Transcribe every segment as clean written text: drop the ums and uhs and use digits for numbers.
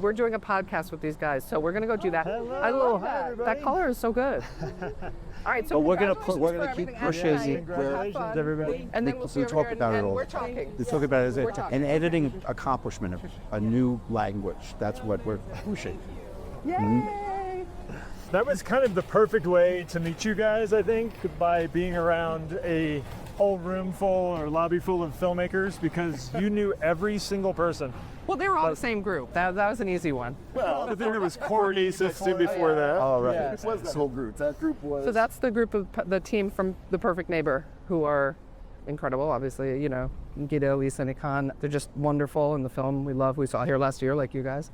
We're doing a podcast with these guys, so we're gonna go do that. Hello. I love Hi, that. everybody. That color is so good. All right, so But we're gonna congratulations keep for pushing. everything. Congratulations, everybody. And then we'll see We over talk here about it and all we're the time. talking. We talk about it as We're talking. an editing accomplishment of a new language. That's what we're pushing. Yay! That was kind of the perfect way to meet you guys, I think, by being around a whole room full or lobby full of filmmakers, because you knew every single person. Well, they were all the same group. That was an easy one. Well, but then there was Courtney Sistine before that. Oh, right. Yeah, it was this whole group. That group was. So that's the group of the team from The Perfect Neighbor, who are incredible. Obviously, you know, Guido, Lisa, and Ikan. They're just wonderful in the film we love. We saw here last year, like you guys.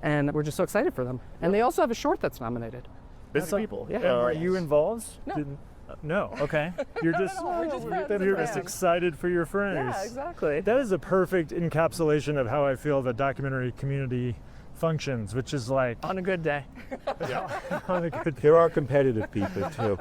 And we're just so excited for them. And they also have a short that's nominated. busy people. Yeah. Are you involved? No. No. Okay. You're just We're just friends and you're just fans. excited for your friends. Yeah, exactly. That is a perfect encapsulation of how I feel the documentary community functions, which is like On a good day. on a good. There are competitive people too.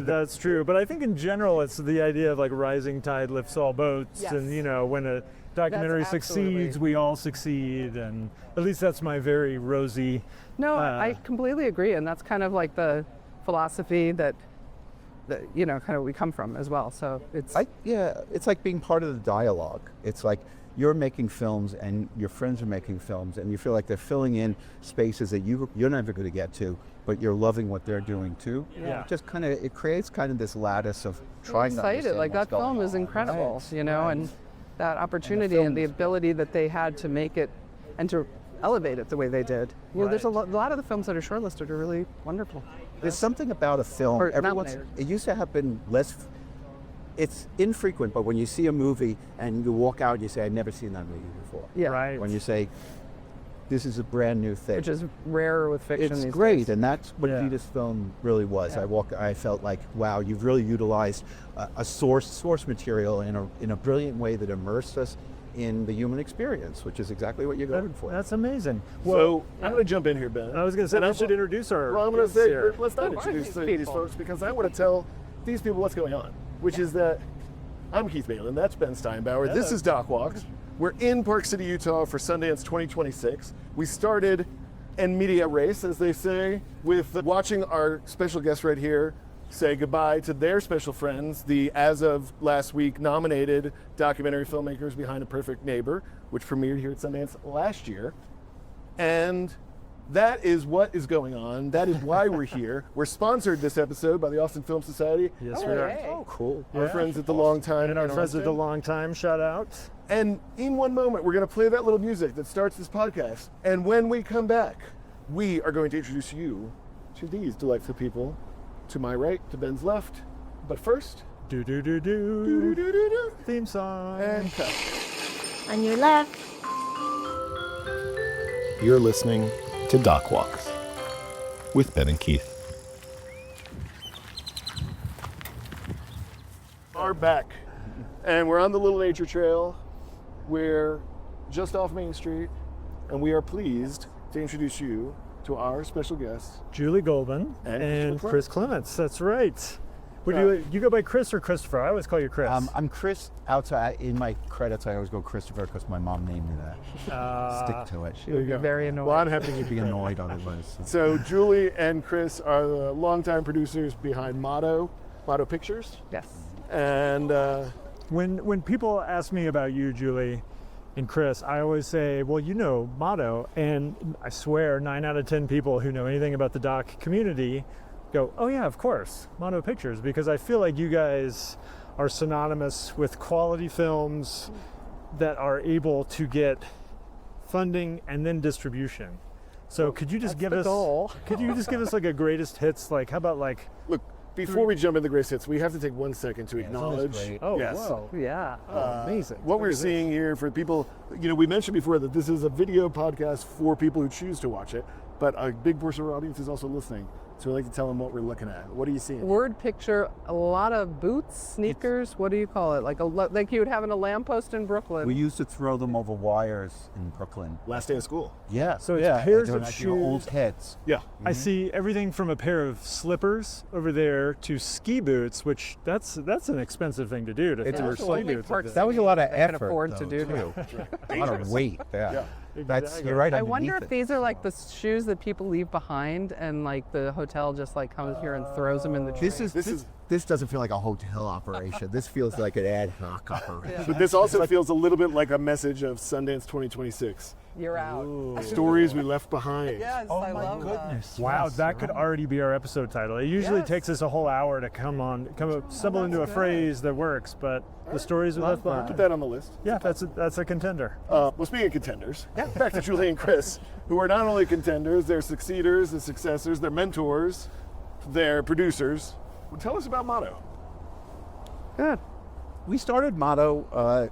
That's true, but I think in general it's the idea of like rising tide lifts all boats, Yes. and you know, when a documentary That's absolutely succeeds, we all succeed, and at least that's my very rosy. No, I completely agree, and that's kind of like the philosophy that you know, kind of we come from as well. So it's It's like being part of the dialogue. It's like you're making films and your friends are making films, and you feel like they're filling in spaces that you're never going to get to, but you're loving what they're doing too. Yeah. Just kind of, it creates kind of this lattice of I'm trying to excited. understand Like what's that film going is on. incredible, Right. you know, and that opportunity and the ability that they had to make it and to elevate it the way they did. You know, there's a lot of the films that are shortlisted are really wonderful. There's something about a film. Or Every once, nominated. it used to happen less. It's infrequent, but when you see a movie and you walk out and you say, "I've never seen that movie before." Yeah, Right. When you say, "This is a brand new thing," which is rarer with fiction. it's these great, days. and that's what Yeah. Vita's film really was. I felt like, wow, you've really utilized a source material in a brilliant way that immersed us in the human experience, which is exactly what you're going for. That's amazing. So I'm going to jump in here, Ben. I was going to say And we I- should introduce our. Well, I'm going to guests say, here. let's not Who are introduce these these people? folks, because I want to tell these people what's going on, which is that I'm Keith Malin, that's Ben Steinbauer, this is Doc Walks. We're in Park City, Utah for Sundance 2026. We started en media race, as they say, with watching our special guest right here say goodbye to their special friends, the, as of last week, nominated documentary filmmakers behind A Perfect Neighbor, which premiered here at Sundance last year. And that is what is going on. That is why we're here. We're sponsored this episode by the Austin Film Society. Yes, we are. Hey. Oh, cool. Our friends at the Longtime. And our in friends at the Austin. Longtime, shout out. And in one moment, we're going to play that little music that starts this podcast. And when we come back, we are going to introduce you to these delightful people. To my right, to Ben's left. But first, Do do do do. doo-doo-doo-doo-doo, Theme song. and cut. On your left. You're listening to Doc Walks with Ben and Keith. Are back. And we're on the little nature trail. We're just off Main Street. And we are pleased to introduce you to our special guests. Julie Goldman And and Chris Chris Clements. That's right. Would you go by Chris or Christopher? I always call you Chris. I'm Chris. Outside in my credits, I always go Christopher because my mom named me that. Stick to it. She would be very annoyed. Well, I'm happy She'd be annoyed otherwise. So Julie and Chris are the longtime producers behind Motto Pictures. Yes. And When people ask me about you, Julie and Chris, I always say, well, you know Motto, and I swear 9 out of 10 people who know anything about the doc community go, oh yeah, of course, Motto Pictures, because I feel like you guys are synonymous with quality films that are able to get funding and then distribution. So could you just give the us goal. could you just give us like a greatest hits, like how about like look, before we jump into the great hits, we have to take 1 second to acknowledge. great. oh yes. whoa, Yeah. amazing. What we're seeing here for people, you know, we mentioned before that this is a video podcast for people who choose to watch it, but a big portion of our audience is also listening. So we like to tell them what we're looking at. What are you seeing? Word picture, a lot of boots, sneakers, what do you call it? Like you would have in a lamppost in Brooklyn. We used to throw them over wires in Brooklyn. Last day of school. Yeah. So it's yeah. pairs they're of like, you know, old shoes. heads. Yeah. I see everything from a pair of slippers over there to ski boots, which that's an expensive thing to do to It's throw actually ski only boots. parts like That was a lot of I can effort. afford to though, do too. A lot of weight. Yeah. Yeah. You're right. I wonder underneath if it. these are like the shoes that people leave behind, and like the hotel just like comes here and throws them in the train. This doesn't feel like a hotel operation. This feels like an ad hoc operation. But this also feels a little bit like a message of Sundance 2026. You're out. Stories we left behind. Yes, Oh I my love goodness! Wow, Yes, that could right. already be our episode title. It usually Yes. takes us a whole hour to stumble into a phrase that works, but the stories we left Put behind. that on the list. Yeah, that's a contender. Well, speaking of contenders, back to Julie and Chris, who are not only contenders, they're succeeders, they're successors, they're mentors, they're producers. Well, tell us about Motto. Good. We started Motto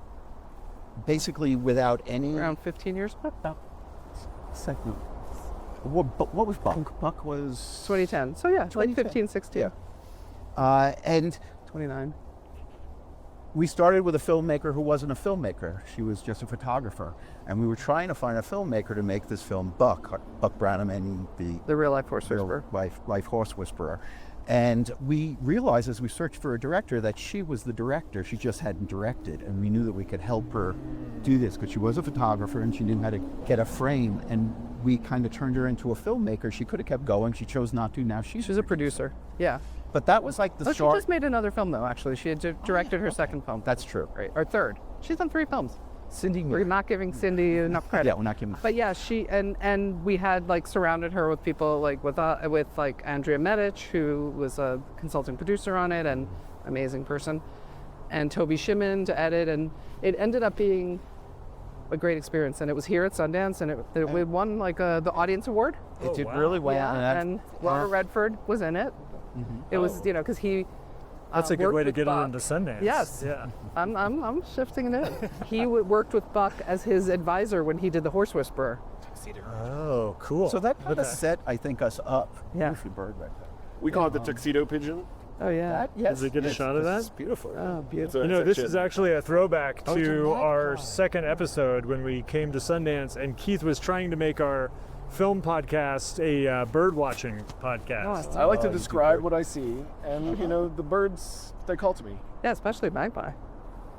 basically without any Around 15 years ago? second. What was Buck? Buck was 2010. So yeah, like 2010. 15, 16, and 29. we started with a filmmaker who wasn't a filmmaker. She was just a photographer, and we were trying to find a filmmaker to make this film, Buck Branham and The real life horse whisperer. life horse whisperer. And we realized as we searched for a director that she was the director. She just hadn't directed, and we knew that we could help her do this because she was a photographer and she knew how to get a frame. And we kind of turned her into a filmmaker. She could have kept going. She chose not to. Now she's She's a producer. Yeah. But that was like the Oh, she start. just made another film though. Actually, she had directed her second film. That's true. Right, or third. She's done 3 films. Cindy. We're not giving Cindy enough credit. Yeah, we're not giving. But yeah, she and we had like surrounded her with people like with like Andrea Medic, who was a consulting producer on it and amazing person, and Toby Shimon to edit, and it ended up being a great experience. And it was here at Sundance, and it won like the audience award. It did wow. really well. Yeah, and Robert Redford was in it. It was because he. That's a good worked way to with get Buck. on into Sundance. Yes. Yeah. I'm shifting it in. He worked with Buck as his advisor when he did The Horse Whisperer. Oh, cool. So that kind of set, I think, us up. Yeah. Beautiful bird right there. We call it the tuxedo pigeon. Oh yeah. Yes. Does it get a shot of that? It's beautiful. Oh, beautiful. You know, this It's is actually a throwback Oh, it's a to our magpie. second episode when we came to Sundance, and Keith was trying to make our film podcast a bird watching podcast. I like to you describe do. what I see, and the birds, they call to me. Yeah, especially magpie.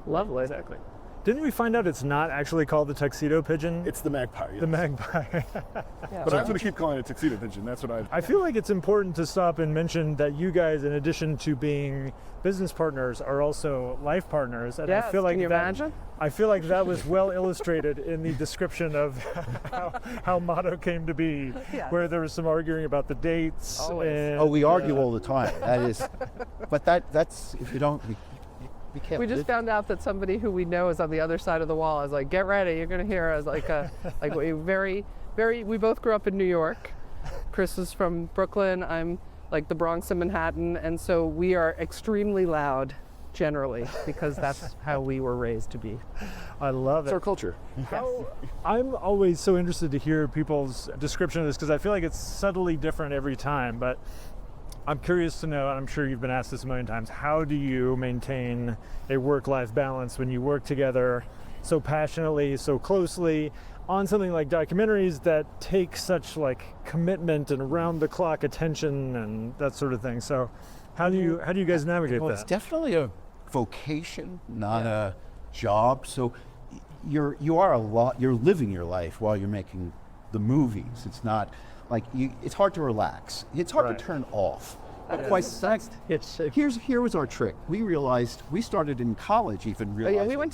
Lovely. Exactly. Didn't we find out it's not actually called the tuxedo pigeon? It's the magpie. Yes. the magpie. Yeah. But I'm going to keep calling it tuxedo pigeon. That's what I feel like it's important to stop and mention that you guys, in addition to being business partners, are also life partners. And Yes, I feel like can you that, imagine? I feel like that was well illustrated in the description of how Motto came to be, Yeah. where there was some arguing about the dates. Always. And, Oh, we argue all the time. That is, but that's if you don't, we can't. We just found out that somebody who we know is on the other side of the wall. I was like, get ready, you're gonna hear us like we we both grew up in New York. Chris is from Brooklyn, I'm like the Bronx and Manhattan, and so we are extremely loud generally because that's how we were raised to be. I love It's it. our culture. I'm always so interested to hear people's description of this because I feel like it's subtly different every time, but I'm curious to know, and I'm sure you've been asked this a million times, how do you maintain a work-life balance when you work together so passionately, so closely on something like documentaries that take such like commitment and around-the-clock attention and that sort of thing? So how do you guys navigate Well, it's that? definitely a vocation, not a job. So you're living your life while you're making the movies. It's not like it's hard to relax. It's hard Right. to turn off. But quite here was our trick. We realized we started in college even But realizing. yeah, we went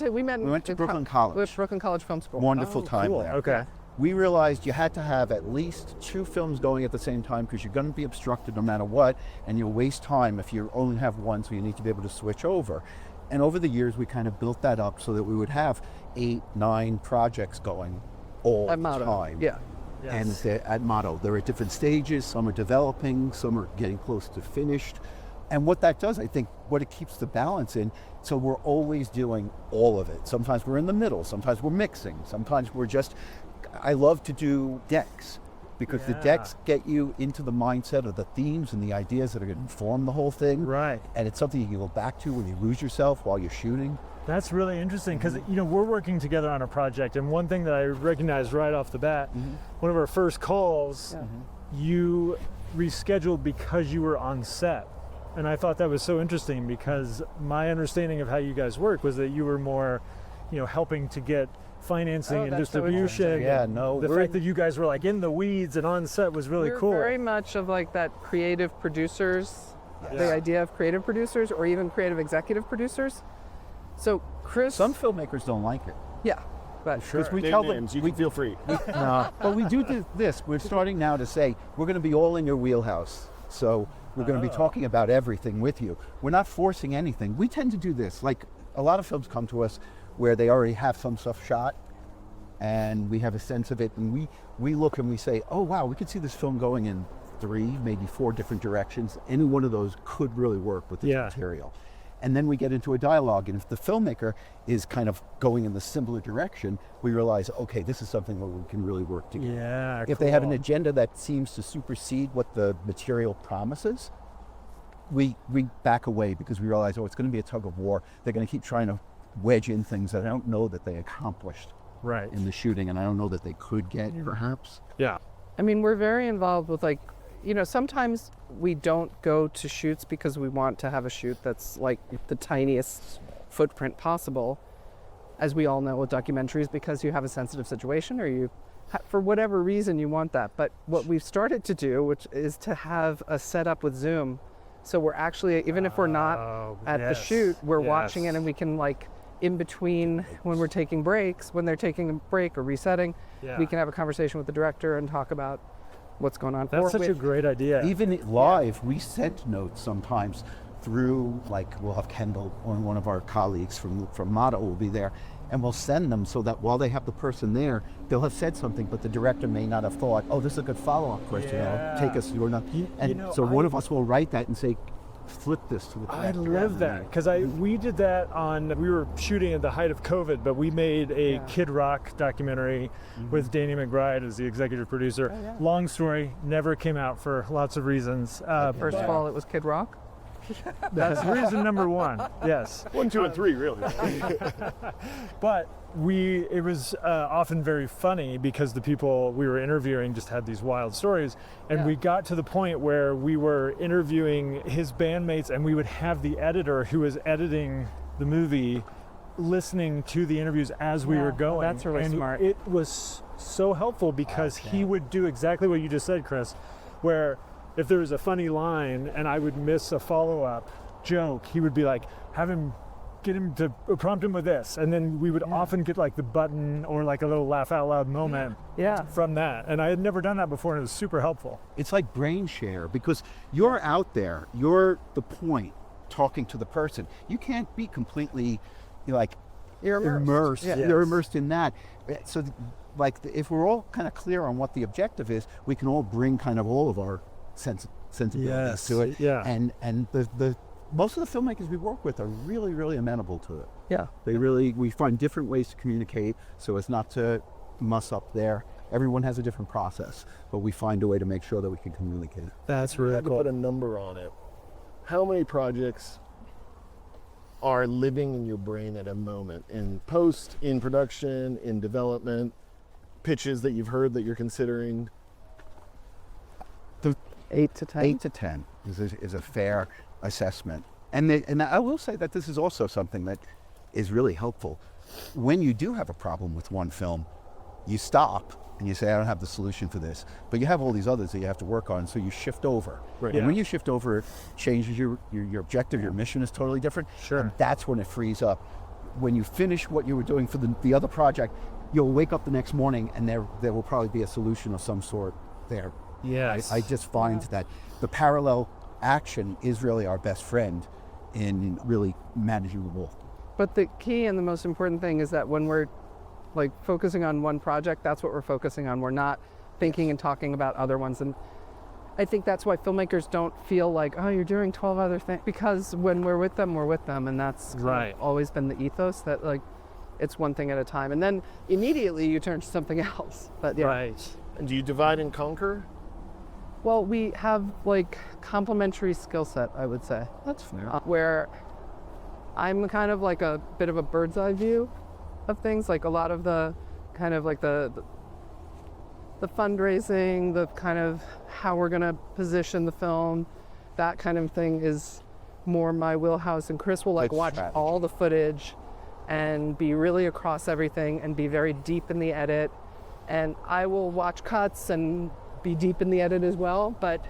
to Brooklyn College. With Brooklyn College Film School. Wonderful time Cool. there. Okay. We realized you had to have at least 2 films going at the same time because you're going to be obstructed no matter what, and you'll waste time if you only have one, so you need to be able to switch over. And over the years, we kind of built that up so that we would have 8, 9 projects going all At the Motto. time. Yeah. And at Motto, they're at different stages. Some are developing, some are getting close to finished. And what that does, I think, what it keeps the balance in, so we're always doing all of it. Sometimes we're in the middle, sometimes we're mixing, sometimes we're just, I love to do decks because the Yeah. decks get you into the mindset of the themes and the ideas that are going to inform the whole thing. Right. And it's something you can go back to when you lose yourself while you're shooting. That's really interesting because we're working together on a project, and one thing that I recognized right off the bat, one of our first calls, you rescheduled because you were on set, and I thought that was so interesting because my understanding of how you guys work was that you were more, helping to get financing Oh, and that's so distribution. Yeah, and no, the fact that you guys were like in the weeds and on set was really We're cool. very much of like that creative producers, the idea of creative producers or even creative executive producers. So Chris, some filmmakers don't like it. yeah, but Because we Name tell names, them, you can feel free. no, but we do this. We're starting now to say, we're going to be all in your wheelhouse. So we're going to be talking about everything with you. We're not forcing anything. We tend to do this. Like a lot of films come to us where they already have some stuff shot and we have a sense of it. And we look and we say, oh, wow, we could see this film going in 3, maybe 4 different directions. Any one of those could really work with this material. And then we get into a dialogue, and if the filmmaker is kind of going in the similar direction, we realize, okay, this is something where we can really work together. Yeah, If they have an agenda that seems to supersede what the material promises, we back away because we realize, oh, it's going to be a tug of war. They're going to keep trying to wedge in things that I don't know that they accomplished right. in the shooting, and I don't know that they could get, perhaps. Yeah. I mean, we're very involved with like, you know, sometimes we don't go to shoots because we want to have a shoot that's like the tiniest footprint possible, as we all know with documentaries, because you have a sensitive situation or you, for whatever reason, you want that. But what we've started to do, which is to have a setup with Zoom, so we're actually, even if we're not at the shoot, we're watching it, and we can like, in between when we're taking breaks, when they're taking a break or resetting, we can have a conversation with the director and talk about what's going on. That's such a great idea. Even live, we send notes sometimes through, like, we'll have Kendall or one of our colleagues from Mata will be there, and we'll send them so that while they have the person there, they'll have said something, but the director may not have thought, oh, this is a good follow-up question. I'll take us, you're not. And so one of us will write that and say, flip this to the I director. love that because we did that we were shooting at the height of COVID, but we made a Kid Rock documentary with Danny McBride as the executive producer. Long story, never came out for lots of reasons. First of all, it was Kid Rock. That's reason number 1. Yes. 1, 2, and 3, really. But it was often very funny because the people we were interviewing just had these wild stories. And we got to the point where we were interviewing his bandmates, and we would have the editor who was editing the movie listening to the interviews as we were going. That's really and smart. It was so helpful because he would do exactly what you just said, Chris, where if there was a funny line and I would miss a follow-up joke, he would be like, get him to prompt him with this. And then we would often get like the button or like a little laugh out loud moment from that. And I had never done that before, and it was super helpful. It's like brain share because you're out there, you're the point talking to the person. You can't be completely You're immersed. You're immersed in that. So if we're all kind of clear on what the objective is, we can all bring kind of all of our sensibilities to it. Yeah. And the most of the filmmakers we work with are really, really amenable to it. Yeah. We find different ways to communicate so as not to muss up there. Everyone has a different process, but we find a way to make sure that we can communicate. That's I really had to cool. put a number on it. How many projects are living in your brain at a moment, in post, in production, in development, pitches that you've heard that you're considering? 8 to 10. 8 to 10 is a fair assessment. And I will say that this is also something that is really helpful. When you do have a problem with one film, you stop and you say, I don't have the solution for this. But you have all these others that you have to work on, so you shift over. Right. And when you shift over, it changes your objective, your mission is totally different. Sure. And that's when it frees up. When you finish what you were doing for the other project, you'll wake up the next morning and there will probably be a solution of some sort there. Yes. I just find that the parallel action is really our best friend in really managing the both. But the key and the most important thing is that when we're like focusing on one project, that's what we're focusing on. We're not thinking and talking about other ones. And I think that's why filmmakers don't feel like, oh, you're doing 12 other things. Because when we're with them, we're with them. And that's kind of always been the ethos, that like it's one thing at a time. And then immediately you turn to something else. But yeah. Right. And do you divide and conquer? Well, we have like complementary skill set, I would say. That's fair. Where I'm kind of like a bit of a bird's eye view of things, like a lot of the kind of like the fundraising, the kind of how we're gonna position the film, that kind of thing is more my wheelhouse. And Chris will like Good watch strategy. all the footage and be really across everything and be very deep in the edit. And I will watch cuts and be deep in the edit as well, but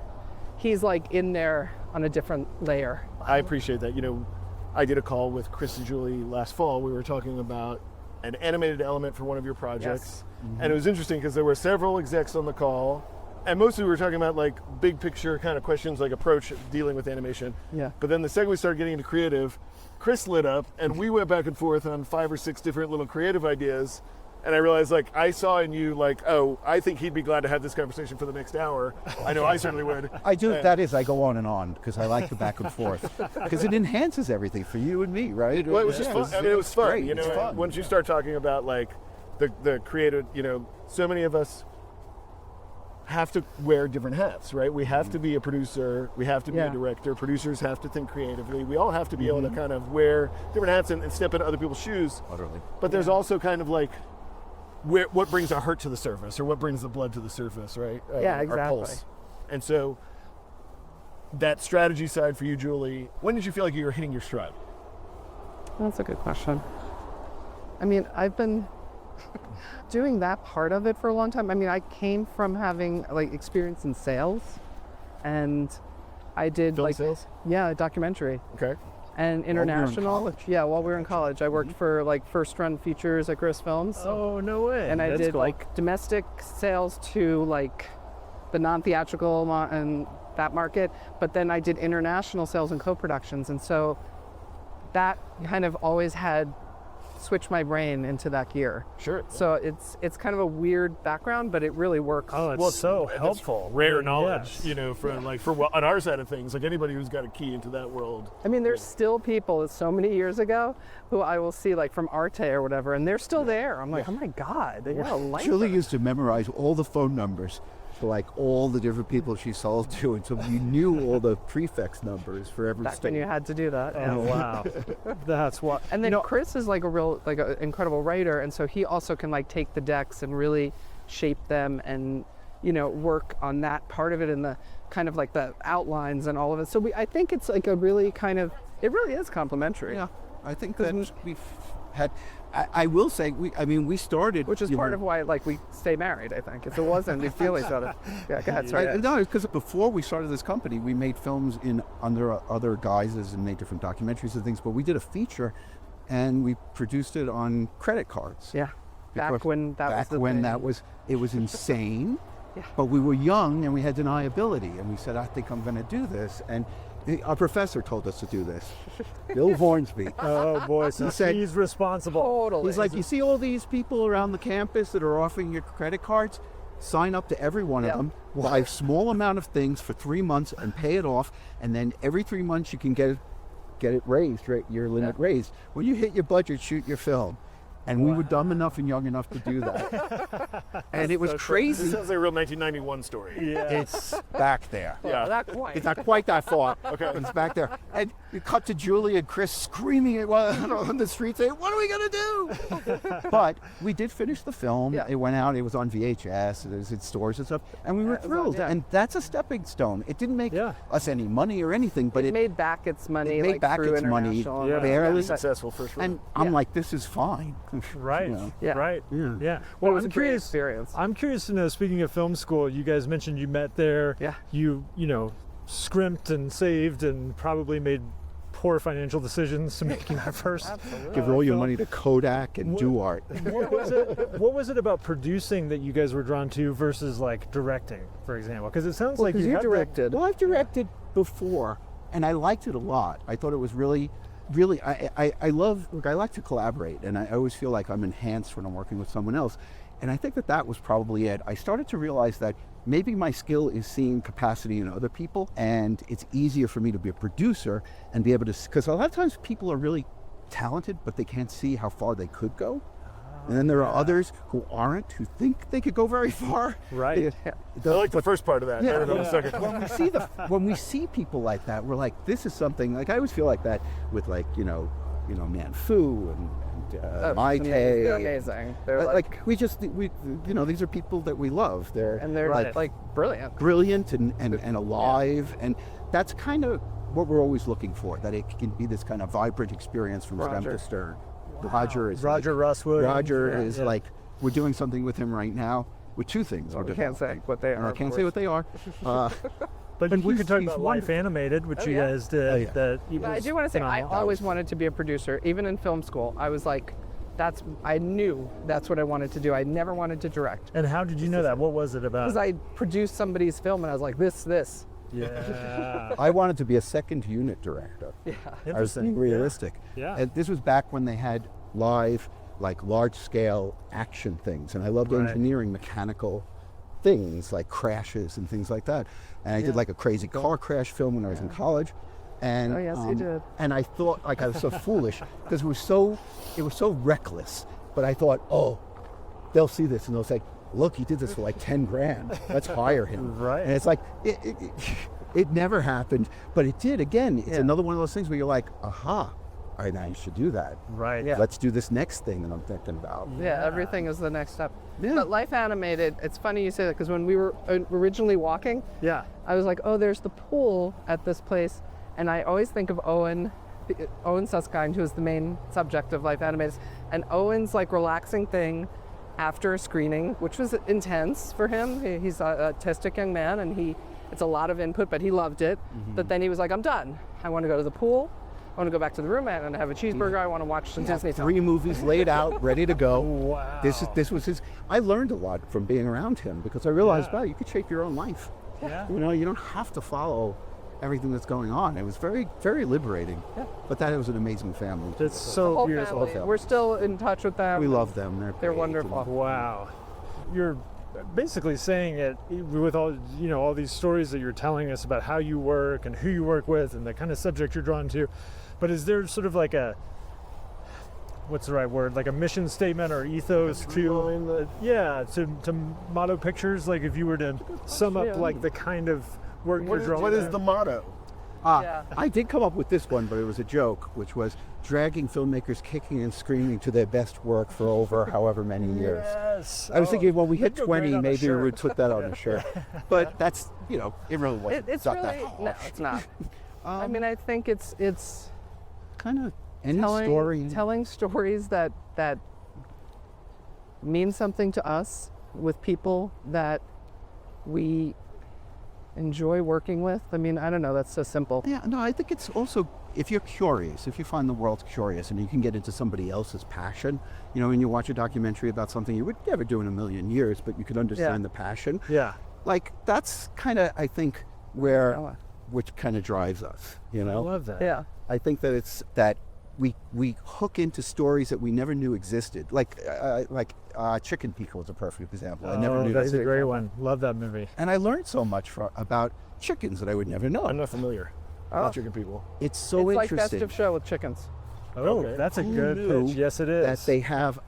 he's like in there on a different layer. I appreciate that. You know, I did a call with Chris and Julie last fall. We were talking about an animated element for one of your projects. Yes. And it was interesting because there were several execs on the call, and mostly we were talking about like big picture kind of questions, like approach dealing with animation. Yeah. But then the second we started getting into creative, Chris lit up and we went back and forth on 5 or 6 different little creative ideas. And I realized, like, I saw in you, like, oh, I think he'd be glad to have this conversation for the next hour. I know I certainly would. I do. That is, I go on and on because I like the back and forth because it enhances everything for you and me, right? Well, it was just fun. I mean, it was fun. Great. You know, It's fun. once you start talking about like the creative, you know, so many of us have to wear different hats, right? We have to be a producer. We have to be a director. Producers have to think creatively. We all have to be able to kind of wear different hats and step into other people's shoes. Utterly. But there's also kind of like what brings our heart to the surface, or what brings the blood to the surface, right? Yeah, Our exactly. pulse. And so that strategy side for you, Julie, when did you feel like you were hitting your stride? That's a good question. I mean, I've been doing that part of it for a long time. I mean, I came from having like experience in sales, and I did Film sales? a documentary Okay. and international. college? Yeah, while we were in college, I worked for like first run features at Gris Films. Oh, no way. And I That's did cool. like domestic sales to like the non-theatrical and that market, but then I did international sales and co-productions, and so that kind of always had switched my brain into that gear. Sure. So it's kind of a weird background, but it really works. Oh, it's so that's helpful. Rare knowledge, Yes. you know, for on our side of things, like anybody who's got a key into that world. I mean, there's still people so many years ago who I will see like from Arte or whatever, and they're still there. I'm like, oh my God, they got a life. Julie used to memorize all the phone numbers for like all the different people she sold to, and so you knew all the prefix numbers for every Back state. when you had to do that. yeah. Oh, wow. That's what. And then you know, Chris is like a real, like an incredible writer, and so he also can like take the decks and really shape them and, you know, work on that part of it and the kind of like the outlines and all of it. So I think it's like a really kind of, it really is complementary. Yeah, I think that we've had. I will say, we started, Which is part of why like we stay married, I think. If it wasn't, we'd feel each other. Yeah, go ahead, sorry. Right. No, because before we started this company, we made films under other guises and made different documentaries and things. But we did a feature, and we produced it on credit cards. Yeah, back Because when that was it was insane. Yeah. But we were young and we had deniability, and we said, I think I'm going to do this. And our professor told us to do this, Bill Hornsby. oh boy, so He said- he's responsible. Totally. He's like, you see all these people around the campus that are offering your credit cards? Sign up to every one of them. We'll buy a small amount of things for 3 months and pay it off. And then every 3 months you can get it raised, right? Your limit raised. When you hit your budget, shoot your film. And we were dumb enough and young enough to do that. And it was This crazy. sounds like a real 1991 story. Yeah. It's back there. Yeah, not quite. It's not quite that far. Okay. It's back there. And you cut to Julie and Chris screaming on the street saying, what are we going to do? But we did finish the film. Yeah. It went out. It was on VHS. It was in stores and stuff. And we were thrilled. yeah. And that's a stepping stone. It didn't make Yeah. us any money or anything, but it made back its money. it made like, back through its money international and Yeah. barely. Successful first run. And I'm Yeah. like, this is fine. Right. You know. Yeah. Right. Yeah. Yeah. Well, it Well, was I'm a great curious. experience. I'm curious to know. Speaking of film school, you guys mentioned you met there. Yeah. You know, scrimped and saved and probably made poor financial decisions to making that first. Give all your money to Kodak and do art. What was it about producing that you guys were drawn to versus like directing, for example? Because it sounds like you had the- directed. Well, I've directed before, and I liked it a lot. I thought it was really, I like to collaborate, and I always feel like I'm enhanced when I'm working with someone else. And I think that was probably it. I started to realize that maybe my skill is seeing capacity in other people, and it's easier for me to be a producer and be able to, because a lot of times people are really talented, but they can't see how far they could go. And then there are others who aren't, who think they could go very far. Right. I like the first part of that. I don't know the second. When we see people like that, we're like, this is something. Like I always feel like that with like you know Man Fu and Mai They're Tay. amazing. They're Like we these are people that we love. They're like brilliant. brilliant and alive, and that's kind of what we're always looking for. That it can be this kind of vibrant experience from stem Roger. to stern. Roger is Roger Russwood. Roger is like, we're doing something with him right now with two things. We can't say what they are. I can't say what they are. But we could talk about Life wonderful. Animated, which you guys did. Oh, yeah. That But I do want to say, I always wanted to be a producer, even in film school. I was like, I knew that's what I wanted to do. I never wanted to direct. And how did you know that? What was it about? Because I produced somebody's film and I was like, this. Yeah. I wanted to be a second unit director. Yeah. I was being realistic. Yeah. And this was back when they had live, like large-scale action things, and I loved Right. engineering mechanical things like crashes and things like that. And I did like a crazy car crash film when I was in college. And Oh, yes, you did. And I thought, like, I was so foolish because it was so reckless. But I thought, oh, they'll see this and they'll say, look, he did this for like 10 grand. Let's hire him. Right. And it's like, it never happened, but it did. Again, it's another one of those things where you're like, aha, I should do that. Right. Yeah. Let's do this next thing that I'm thinking about. Yeah, everything is the next step. Yeah. But Life Animated, it's funny you say that because when we were originally walking, Yeah. I was like, oh, there's the pool at this place. And I always think of Owen Suskind, who is the main subject of Life Animated. And Owen's like relaxing thing after a screening, which was intense for him. He's an autistic young man and it's a lot of input, but he loved it. But then he was like, I'm done. I want to go to the pool. I want to go back to the room and have a cheeseburger. I want to watch some Disney film. 3 movies laid out, ready to go. Wow. This was his. I learned a lot from being around him because I realized, Yeah. wow, you could shape your own life. Yeah. You know, you don't have to follow everything that's going on. It was very, very liberating. Yeah. But that was an amazing family. It's so Whole beautiful. family. We're still in touch with them. We love them. They're great. wonderful. Wow. You're basically saying it with all these stories that you're telling us about how you work and who you work with and the kind of subject you're drawn to. But is there sort of like what's the right word? Like a mission statement or ethos to Motto Pictures? Like if you were to sum up like the kind of work you're drawing. What is the motto? Yeah. I did come up with this one, but it was a joke, which was dragging filmmakers kicking and screaming to their best work for over however many years. Yes. I was thinking, well, we hit that'd go great 20, on a maybe we shirt. would put that on a shirt. But that's, it really wasn't. It's not really, that harsh. no, it's not. I mean, I think it's Kind of any story. telling stories that mean something to us with people that we enjoy working with. I mean, I don't know, that's so simple. Yeah, no, I think it's also, if you're curious, if you find the world curious and you can get into somebody else's passion, when you watch a documentary about something you would never do in a million years, but you could understand the passion. Yeah. Like, that's kind of, I think, which kind of drives us, I love that. Yeah. I think that it's that we hook into stories that we never knew existed. Like Chicken Pico is a perfect example. I never knew That's that. a great one. Love that movie. And I learned so much about chickens that I would never know. I'm not familiar. Oh. Chicken people. It's so It's like interesting. Best of Show with chickens. Oh, Okay. that's a Who good knew pitch. Yes, it is. that they have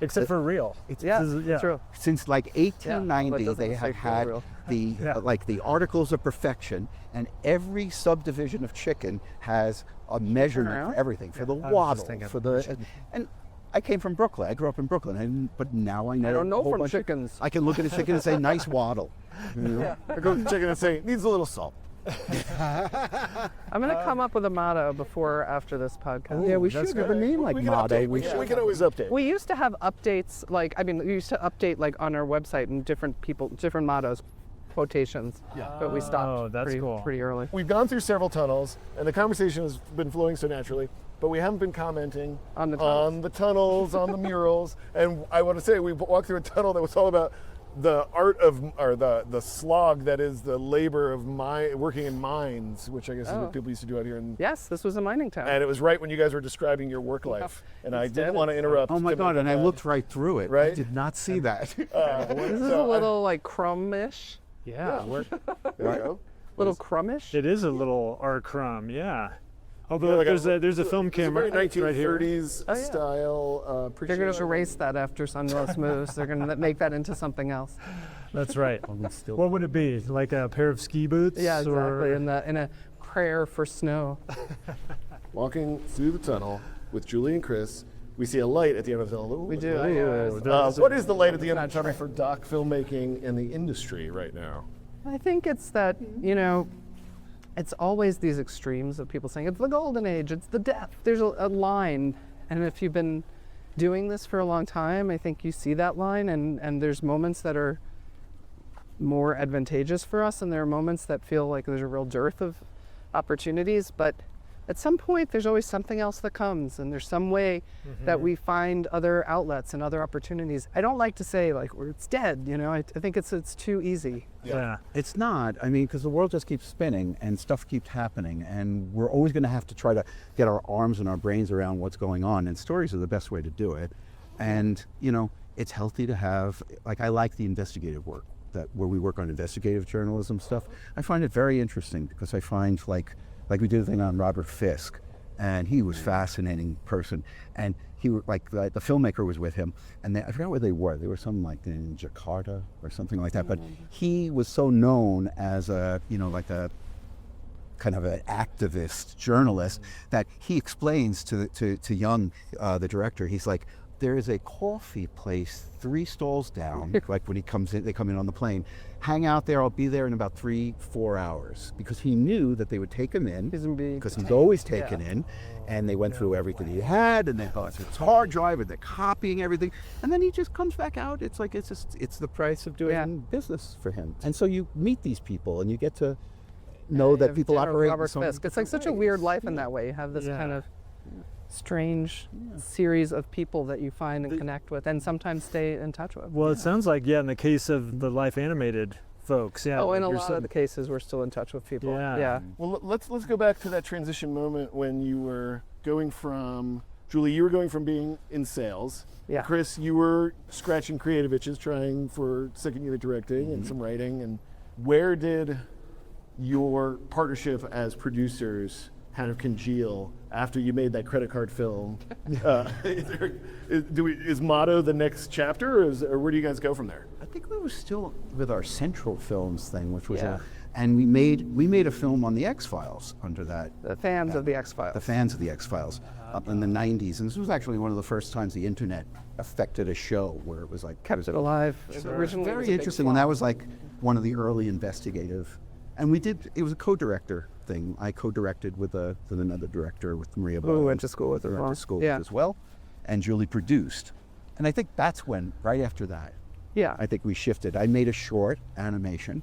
Except for real. Yeah, This is- true. since like Yeah, 1890 but it doesn't they say have had real. the like the articles of perfection, and every subdivision of chicken has a measurement Around? for everything, for the I was just waddle, thinking for the and I came from Brooklyn. I grew up in Brooklyn, but now I know. I don't know a whole from bunch of- chickens. I can look at a chicken and say, "Nice waddle." I go to the chicken and say, needs a little salt. I'm going to come up with a motto before or after this podcast. Yeah, we That's should have a name like we can motto. update. We can always update. We used to have updates, we used to update on our website and different mottos, quotations, but we stopped Oh, that's cool. pretty early. We've gone through several tunnels, and the conversation has been flowing so naturally, but we haven't been commenting On the tunnels, on the murals. And I want to say we walked through a tunnel that was all about the art of, or the slog that is the labor of working in mines, which I guess is what people used to do out here. Yes, this was a mining town. And it was right when you guys were describing your work life, and I didn't want to interrupt. Oh my to God! make And I that. looked right through it. I Right? did not see that. This is a little crumb-ish. Yeah. There you go. Little crummish. It is a little art crumb. Yeah. Although Yeah, like there's a film It's a camera very right here. 1930s Oh, yeah. style. They're Appreciation. going to erase that after Sundance moves. They're going to make that into something else. That's right. What would it be? Like a pair of ski boots? Yeah, exactly. Or... In a prayer for snow. Walking through the tunnel with Julie and Chris, we see a light at the end of the tunnel. We do. What is the light at the end of the tunnel for doc filmmaking in the industry right now? I think it's that, it's always these extremes of people saying it's the golden age, it's the death. There's a line, and if you've been doing this for a long time, I think you see that line, and there's moments that are more advantageous for us, and there are moments that feel like there's a real dearth of opportunities, but at some point there's always something else that comes, and there's some way that we find other outlets and other opportunities. I don't like to say like it's dead, you know. I think it's too easy. Yeah. It's not. I mean, because the world just keeps spinning and stuff keeps happening, and we're always going to have to try to get our arms and our brains around what's going on, and stories are the best way to do it. And, you know, it's healthy to have, like, I like the investigative work, that where we work on investigative journalism stuff. I find it very interesting because I find, like we did a thing on Robert Fisk, and he was a fascinating person, and he like the filmmaker was with him, and I forgot where they were. They were some like in Jakarta or something like that. But he was so known as a, you know, like a kind of an activist journalist that he explains to Young, the director. He's like, there is a coffee place 3 stalls down. Like when he comes in, they come in on the plane. Hang out there. I'll be there in about 3-4 hours, because he knew that they would take him in, because he's always taken in, and they went through everything he had, and they thought it's hard drive, and they're copying everything, and then he just comes back out. It's like it's the price of doing business for him. And so you meet these people, and you get to know that people operate. Robert Fisk. It's like such a weird life in that way. You have this kind of strange series of people that you find and connect with, and sometimes stay in touch with. Well, it sounds like, in the case of the Life Animated folks, Oh, in a lot of the cases, we're still in touch with people. Yeah. Well, let's go back to that transition moment when you were going from, Julie, you were going from being in sales. Yeah. Chris, you were scratching creative itches, trying for second unit directing and some writing. And where did your partnership as producers kind of congeal after you made that credit card film? Is Motto the next chapter, or where do you guys go from there? I think we were still with our Central Films thing, which was and we made a film on the X-Files under that. The fans of the X-Files. The fans of the X-Files up in the 90s. And this was actually one of the first times the internet affected a show where it was like... Kept it alive. Originally, Very it was a big interesting, and that was like one of the early investigative. And it was a co-director thing. I co-directed with another director, with Maria Bowen. Who went to school with her. Went to school with as well. And Julie produced. And I think that's when, right after that, I think we shifted. I made a short animation.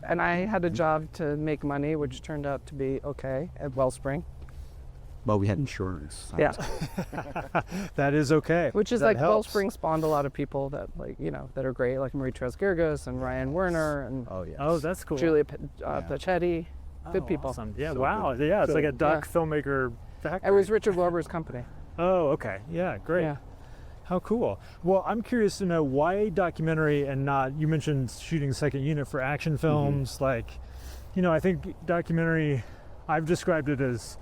And I had a job to make money, which turned out to be okay at Wellspring. Well, we had insurance. Yeah. That is okay. Which is that like, helps. Wellspring spawned a lot of people that, like, you know, that are great, like Marie Therese and Ryan Werner and Oh, that's cool. Julia Pachetti. Good people. Awesome. Yeah, So wow. good. Yeah, it's like a doc filmmaker factory. It was Richard Lorber's company. Oh, okay. Yeah, great. Yeah. How cool. Well, I'm curious to know why documentary and not, you mentioned shooting second unit for action films. Like, you know, I think documentary, I've described it as,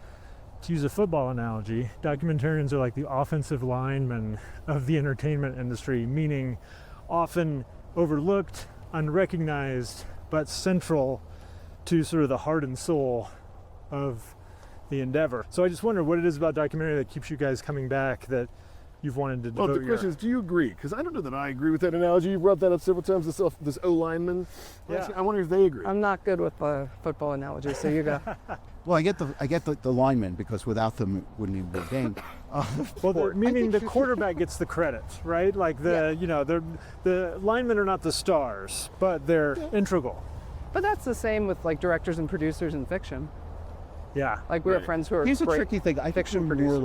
to use a football analogy, documentarians are like the offensive linemen of the entertainment industry, meaning often overlooked, unrecognized, but central to sort of the heart and soul of the endeavor. So I just wonder what it is about documentary that keeps you guys coming back, that you've wanted to devote Well, the question is, do you agree? Because I don't know that I agree with that analogy. You brought that up several times, this O-lineman. Yeah. I wonder if they agree. I'm not good with the football analogy, so you go. Well, I get the linemen, because without them it wouldn't even be a game. Well, meaning the quarterback gets the credit, right? Like you know, the linemen are not the stars, but they're integral. But that's the same with like directors and producers in fiction. Yeah. Like we have friends who are Here's a great tricky thing. I think fiction we're producers.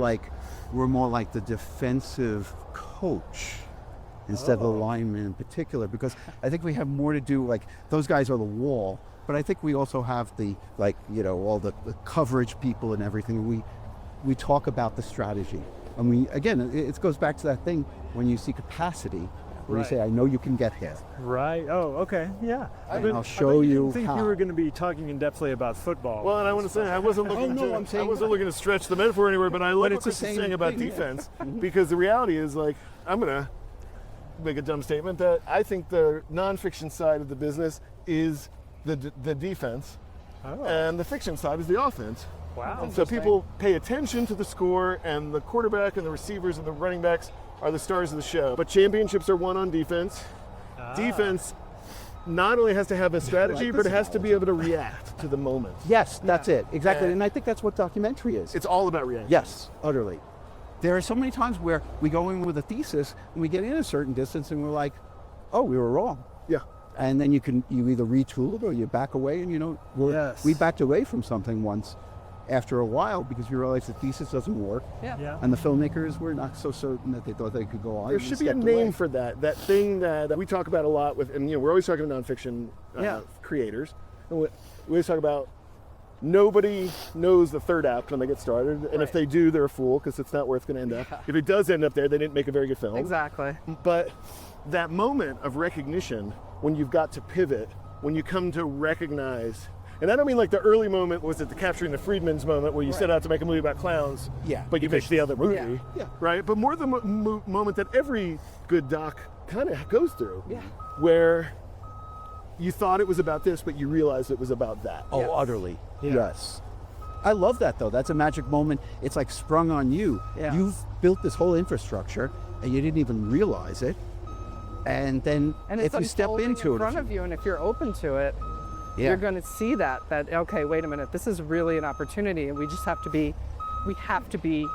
more like the defensive coach instead of the lineman in particular, because I think we have more to do, like those guys are the wall, but I think we also have the, like, you know, all the coverage people and everything. We talk about the strategy. And it goes back to that thing when you see capacity, where you say, I know you can get here. Right. Oh, okay. Yeah. I'll show you I didn't think how. you were going to be talking in depthly about football. Well, and I want to say, I wasn't looking to stretch the metaphor anywhere, but I like what Chris is saying about defense, because the reality is, like, I'm going to make a dumb statement that I think the nonfiction side of the business is the defense, and the fiction side is the offense. Wow. And so people pay attention to the score, and the quarterback and the receivers and the running backs are the stars of the show. But championships are won on defense. Defense not only has to have a strategy, but it has to be able to react to the moment. Yes, that's it. Exactly. And I think that's what documentary is. It's all about reaction. Yes, utterly. there are so many times where we go in with a thesis and we get in a certain distance and we're like, oh, we were wrong. Yeah. And then you either retool it or you back away, and Yes. we backed away from something once after a while because we realized the thesis doesn't work, Yeah. and the filmmakers were not so certain that they thought they could go on. There and should be a stepped name away. for that thing that we talk about a lot with, and we're always talking to nonfiction creators. And we always talk about nobody knows the third act when they get started, and if they do, they're a fool because it's not where it's going to end up. If it does end up there, they didn't make a very good film. Exactly. But that moment of recognition, when you've got to pivot, when you come to recognize, and I don't mean like the early moment was it the Capturing the Freedmen's moment where you set out to make a movie about clowns, but you pitched the other movie, right? But more the moment that every good doc kind of goes through, where you thought it was about this, but you realized it was about that. Oh, utterly. Yes. I love that, though. That's a magic moment. It's like sprung on you. Yeah. You've built this whole infrastructure, and you didn't even realize it. And then And if it's you step unfolding into in it, front of you, and if you're open to it, you're going to see that okay, wait a minute, this is really an opportunity, and we have to be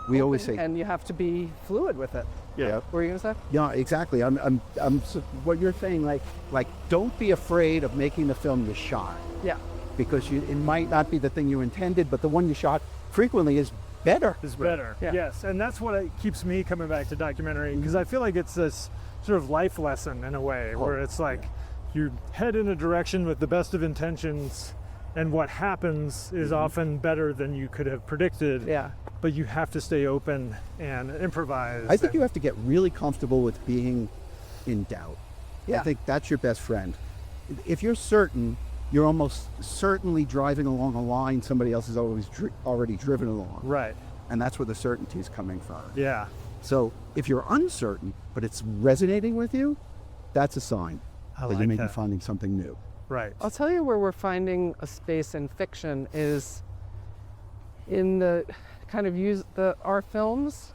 we always say, and you have to be fluid with it. Yeah. What were you gonna say? yeah, exactly. What you're saying, like, don't be afraid of making the film you shot, Yeah. because it might not be the thing you intended, but the one you shot frequently is better. Is better. Yeah. Yes, and that's what keeps me coming back to documentary, because I feel like it's this sort of life lesson in a way, where it's like you head in a direction with the best of intentions, and what happens is often better than you could have predicted. Yeah. But you have to stay open and improvise. I think you have to get really comfortable with being in doubt. Yeah. I think that's your best friend. If you're certain, you're almost certainly driving along a line somebody else has already driven along. Right. And that's where the certainty is coming from. Yeah. So if you're uncertain, but it's resonating with you, that's a sign that you may be finding something new. Right. I'll tell you where we're finding a space in fiction is in the kind of our films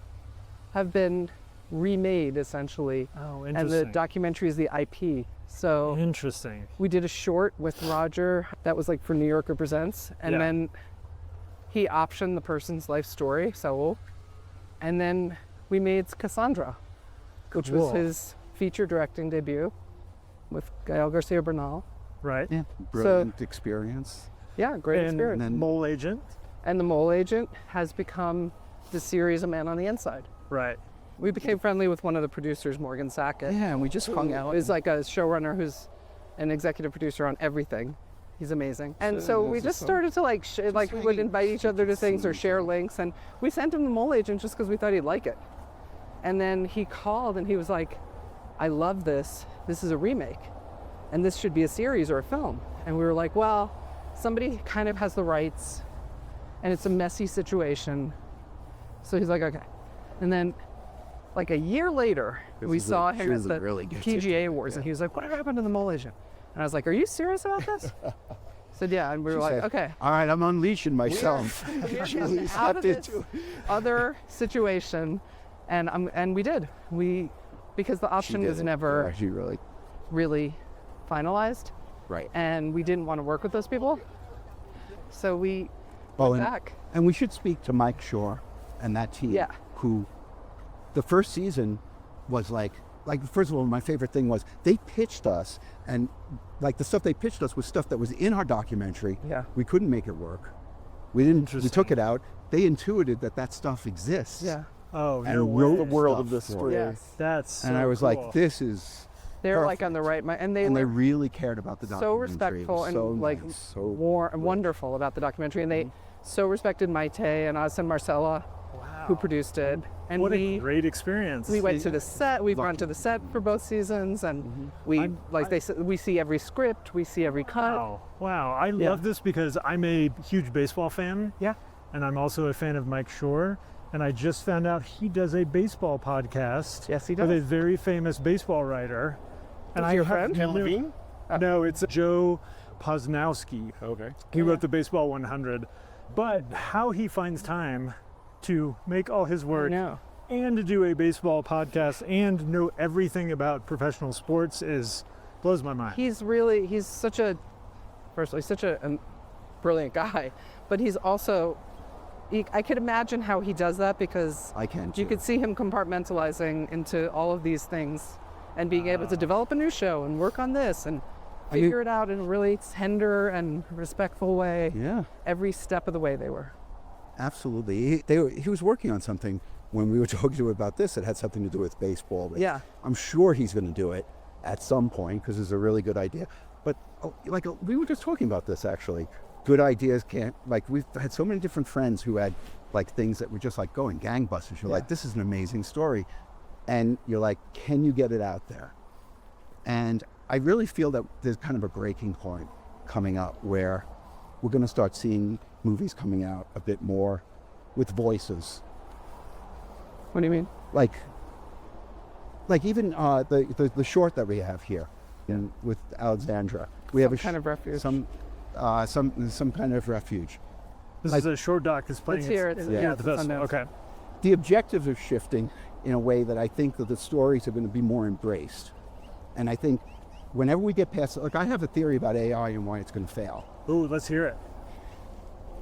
have been remade essentially. Oh, And interesting. the documentary is the IP. So Interesting. we did a short with Roger that was like for New Yorker Presents, and Yeah. then he optioned the person's life story, Saul, and then we made Cassandra, which was Cool. his feature directing debut with Gael Garcia Bernal. Right. Yeah. Brilliant experience. Yeah, great And experience. then- Mole Agent. And The Mole Agent has become the series A Man on the Inside. Right. We became friendly with one of the producers, Morgan Sackett. Yeah, and we just hung out. He's like a showrunner who's an executive producer on everything. He's amazing. And so we just started to we would invite each other to things or share links. And we sent him The Mole Agent just because we thought he'd like it. And then he called and he was like, I love this. This is a remake. And this should be a series or a film. And we were like, well, somebody kind of has the rights. And it's a messy situation. So he's like, okay. And then like a year later, we saw him at the PGA Awards, and he was like, what happened to The Mole Agent? And I was like, are you serious about this? I said, yeah. And we were like, said, okay. All right, I'm unleashing myself. We're out of this other situation. And we did. Because the option was never Actually, really finalized. right. And we didn't want to work with those people. So we went back. And we should speak to Mike Shore and that team, Yeah. who the first season was like first of all, my favorite thing was they pitched us, and like the stuff they pitched us was stuff that was in our documentary. Yeah. We couldn't make it work. We took it out. They intuited that stuff exists. Yeah. Oh, And no wrote way. The world of stuff this for story. it. Yes. That's so And I was cool. like, this is They're like on the right mind. And and they really cared about the documentary. so It was respectful and so like nice, so wonderful about the documentary. And they so respected Maite and us and Marcella, who produced it. And What we a great experience. we went to the set. We've gone to the set for both seasons, and we see every script, we see every cut. Wow. Wow. I love this because I'm a huge baseball fan. Yeah. And I'm also a fan of Mike Shore. And I just found out he does a baseball podcast. Yes, he With a does. very famous baseball writer. And Who's your have friend? Ken Levine? No, it's Joe Posnowski. Okay. He wrote the Baseball 100. But how he finds time to make all his work know. and to do a baseball podcast and know everything about professional sports blows my mind. He's such a brilliant guy, but he's also I could imagine how he does that because I can too. you could see him compartmentalizing into all of these things and being able to develop a new show and work on this and figure it out in a really tender and respectful way. Yeah, Every step of the way they were. absolutely. He was working on something when we were talking to him about this. It had something to do with baseball. But Yeah. I'm sure he's going to do it at some point because it's a really good idea. But we were just talking about this actually. Good ideas can't, like, we've had so many different friends who had like things that were just like going gangbusters. You're like, this is an amazing story. And you're like, can you get it out there? And I really feel that there's kind of a breaking point coming up where we're going to start seeing movies coming out a bit more with voices. What do you mean? Like even the short that we have here with Alexandra. We have Kind of refuge. some kind of refuge. This is a short doc that's playing Let's hear it. at Yeah, the festival. Sundance. Okay. The objectives are shifting in a way that I think that the stories are going to be more embraced. And I think whenever we get past, like, I have a theory about AI and why it's going to fail. Ooh, let's hear it.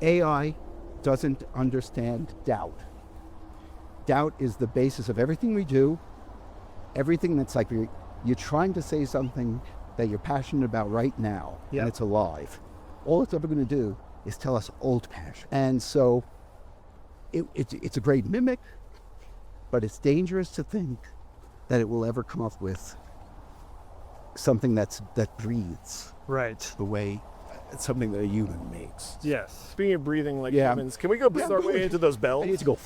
AI doesn't understand doubt. Doubt is the basis of everything we do. Everything that's like you're trying to say something that you're passionate about right now, and it's alive. All it's ever going to do is tell us old passion. And so it's a great mimic, but it's dangerous to think that it will ever come up with something that breathes Right. the way something that a human makes. Yes. Speaking of breathing like Yeah. humans, can we go breathe our way into those bells? I need to go.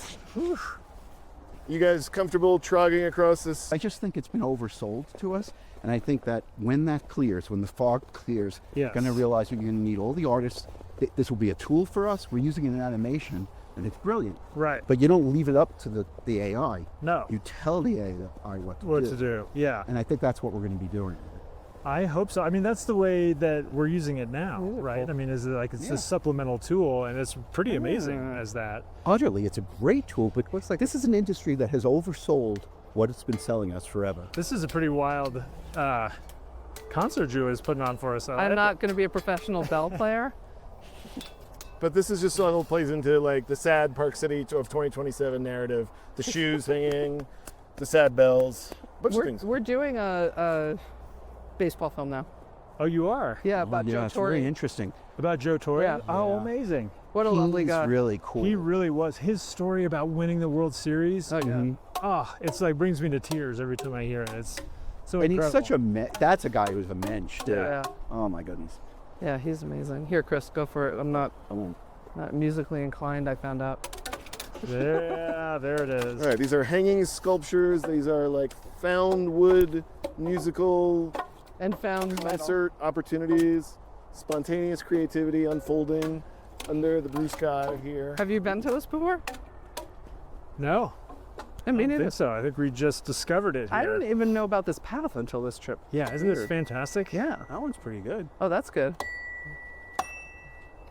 You guys comfortable trogging across this? I just think it's been oversold to us, and I think that when that clears, when the fog clears, Yes. we're going to realize we're going to need all the artists. This will be a tool for us. We're using it in animation, and it's brilliant. Right. But you don't leave it up to the AI. No. You tell the AI what to do. Yeah. And I think that's what we're going to be doing. I hope so. I mean, that's the way that we're using it now, right? I mean, it's a supplemental tool, and it's pretty amazing as that. Utterly, it's a great tool, but looks like this is an industry that has oversold what it's been selling us forever. This is a pretty wild concert Drew is putting on for us. I'm not going to be a professional bell player. But this is just something that plays into like the sad Park City of 2027 narrative. The shoes hanging, the sad bells, bunch of things. We're doing a baseball film now. Oh, you are? Yeah, about Joe it's Torre. very interesting. About Joe Torre? Yeah. Oh, Yeah. amazing. What a lovely He's guy. really cool. He really was. His story about winning the World Series. Oh, yeah. It's like brings me to tears every time I hear it. It's so And incredible. he's such a that's a guy who's a mensch too. Yeah. Oh my goodness. Yeah, he's amazing. Here, Chris, go for it. I'm not musically inclined, I found out. there it is. All right, these are hanging sculptures. These are like found wood musical And found metal. concert opportunities, spontaneous creativity unfolding under the blue sky here. Have you been to this before? No, I mean, I it think is. so. I think we just discovered it here. I didn't even know about this path until this trip. Yeah, isn't this Weird. fantastic? Yeah. That one's pretty good. Oh, that's good.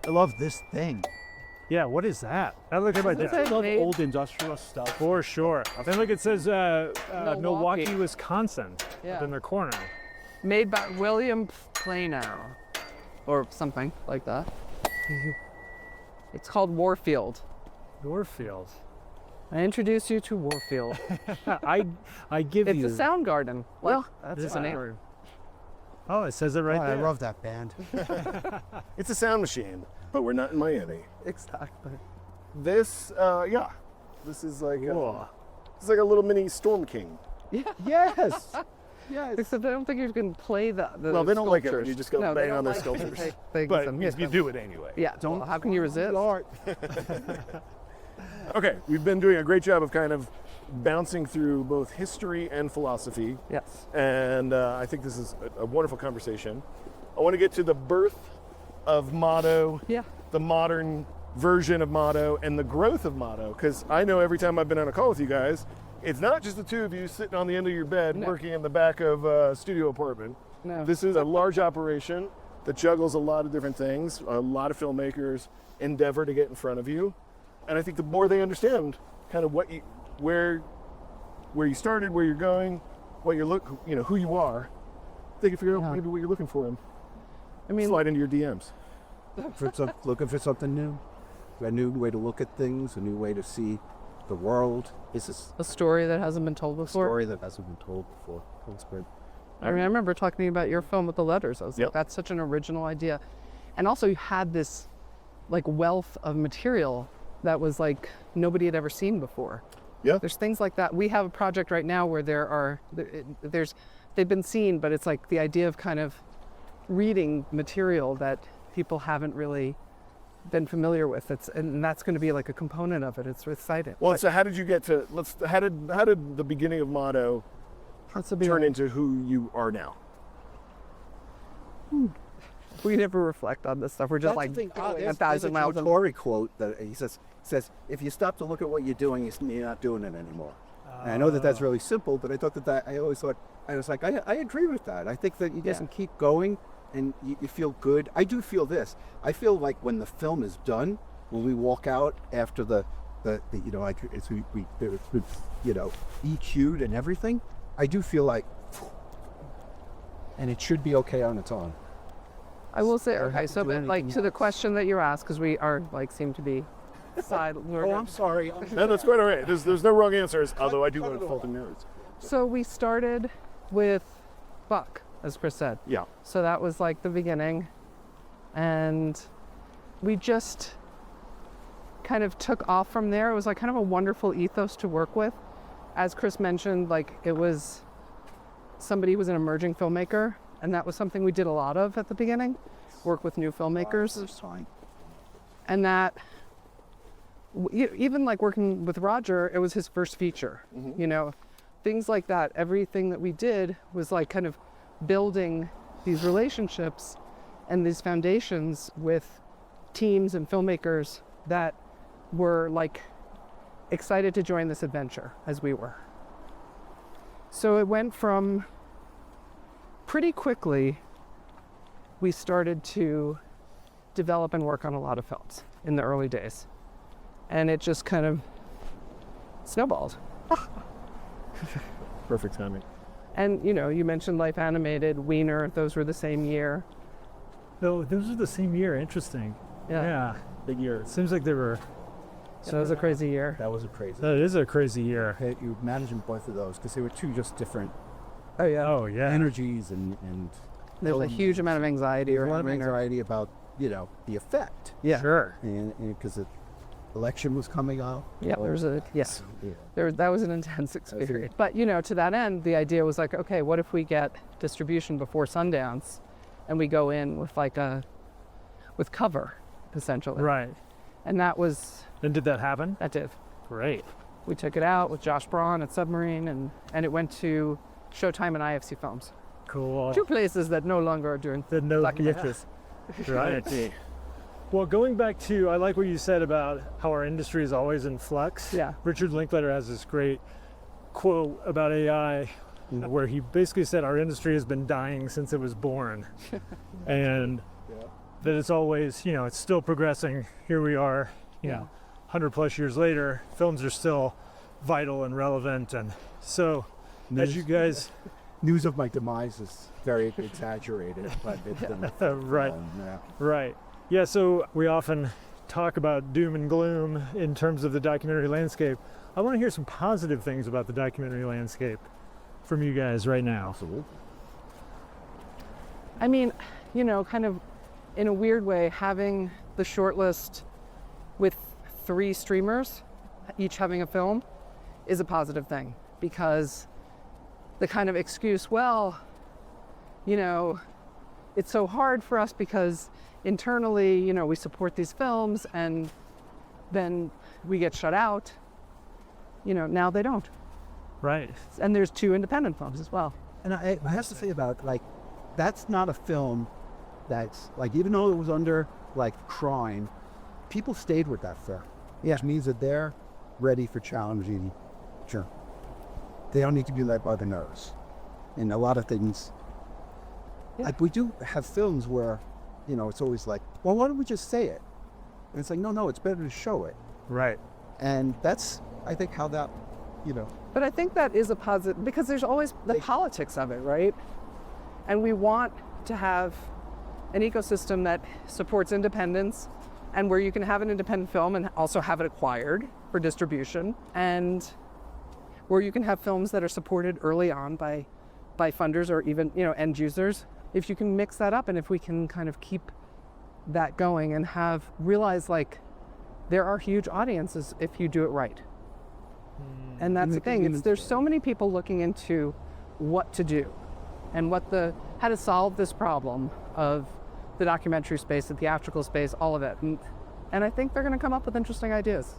I love this thing. Yeah, what is that? That looks like Does it that. say made- Old industrial stuff. For sure. And look, it says Milwaukee. Milwaukee, Wisconsin, Yeah. up in the corner. Made by William Plano, or something like that. It's called Warfield. Warfield. I introduce you to Warfield. I give It's you. a sound garden. Well, that's This the name. hour. Oh, it says it right I there. love that band. It's a sound machine, but we're not in Miami. Exactly. This, this is like Whoa. it's like a little mini Storm King. Yeah. Yes. Yes. Except I don't think you can play the Well, they don't like it when sculptures. you just go No, they bang don't on their like sculptures. things But and you hit them. do it anyway. Yeah. Don't. How can you resist? Art. Okay, we've been doing a great job of kind of bouncing through both history and philosophy. Yes. And I think this is a wonderful conversation. I want to get to the birth of motto, Yeah. the modern version of motto, and the growth of motto. Because I know every time I've been on a call with you guys, it's not just the two of you sitting on the end of your bed No. working in the back of a studio apartment. No. This is a large operation that juggles a lot of different things. A lot of filmmakers endeavor to get in front of you. And I think the more they understand kind of what you, where you started, where you're going, what you're who you are, they can figure out maybe what you're looking for and I mean, slide into your DMs. Looking for something new. a new way to look at things, a new way to see the world. It's A story that hasn't been told a before. story that hasn't been told before. That's great. I remember talking to you about your film with the letters. I was Yep. like, that's such an original idea. And also you had this like wealth of material that was like nobody had ever seen before. Yeah. There's things like that. We have a project right now where they've been seen, but it's like the idea of kind of reading material that people haven't really been familiar with. And that's going to be like a component of it. It's exciting. Well, so how did you get to, how did the beginning of Motto turn into who you are now? We never reflect on this stuff. We're just like going 1,000 miles. There's a Tory quote that he says, if you stop to look at what you're doing, you're not doing it anymore. And I know that that's really simple, but I thought I always thought, I was like, I agree with that. I think that you just keep going and you feel good. I do feel this. I feel like when the film is done, when we walk out after the like it's we EQ'd and everything, I do feel like, and it should be okay on its own. I will say, okay, have to so do but like anything to the else. question that you asked, because we are like seem to be side. Oh, I'm sorry. No, that's quite all right. There's no wrong answers, although I do want to fold the notes. So we started with Buck, as Chris said. Yeah. So that was like the beginning, and we just kind of took off from there. It was like kind of a wonderful ethos to work with. As Chris mentioned, like it was somebody who was an emerging filmmaker, and that was something we did a lot of at the beginning, work with new filmmakers. That's fine. And that even like working with Roger, it was his first feature, you know, things like that. Everything that we did was like kind of building these relationships and these foundations with teams and filmmakers that were like excited to join this adventure as we were. So it went from pretty quickly, we started to develop and work on a lot of films in the early days. And it just kind of snowballed. Perfect timing. And, you know, you mentioned Life Animated, WEINER, those were the same year. No, those are the same year. Interesting. Yeah. Big year. Seems like they were. So it was a crazy year. That was a crazy. That is a crazy year. You managing both of those because they were two just different Oh, yeah. Oh, yeah. energies and There's a huge amount of anxiety a lot around of WEINER. anxiety about the effect. Yeah. Sure. And because the election was coming up. Yeah, there was Yeah. that was an intense experience. But, you know, to that end, the idea was like, okay, what if we get distribution before Sundance and we go in with like with cover, essentially. Right. And that And did that happen? did. Great. We took it out with Josh Braun at Submarine, and it went to Showtime and IFC Films. Cool. Two places that no longer are doing The no documentaries. Right. Well, going back to, I like what you said about how our industry is always in flux. Yeah. Richard Linklater has this great quote about AI where he basically said our industry has been dying since it was born. And that it's always, it's still progressing. Here we are, 100 plus years later, films are still vital and relevant. And so, as you guys... News of my demise is very exaggerated, but it's Right. Right. Yeah, so we often talk about doom and gloom in terms of the documentary landscape. I want to hear some positive things about the documentary landscape from you guys right now. Absolutely. I mean, kind of in a weird way, having the shortlist with 3 streamers, each having a film, is a positive thing, because the kind of excuse, well, it's so hard for us because internally, we support these films and then we get shut out. Now they don't. Right. And there's 2 independent films as well. And I have to say about that's not a film that's even though it was under crime, people stayed with that film. Yeah. Which means that they're ready for challenging. Sure. They don't need to be led by the nose. And a lot of things, we do have films where, it's always like, well, why don't we just say it? And it's like, no, it's better to show it. Right. And that's, I think, how that, But I think that is a positive, because there's always the politics of it, right? And we want to have an ecosystem that supports independence and where you can have an independent film and also have it acquired for distribution, and where you can have films that are supported early on by funders or even, end users. If you can mix that up, and if we can kind of keep that going and realize like there are huge audiences if you do it right. And that's the thing. There's so many people looking into what to do and how to solve this problem of the documentary space, the theatrical space, all of it. And I think they're going to come up with interesting ideas.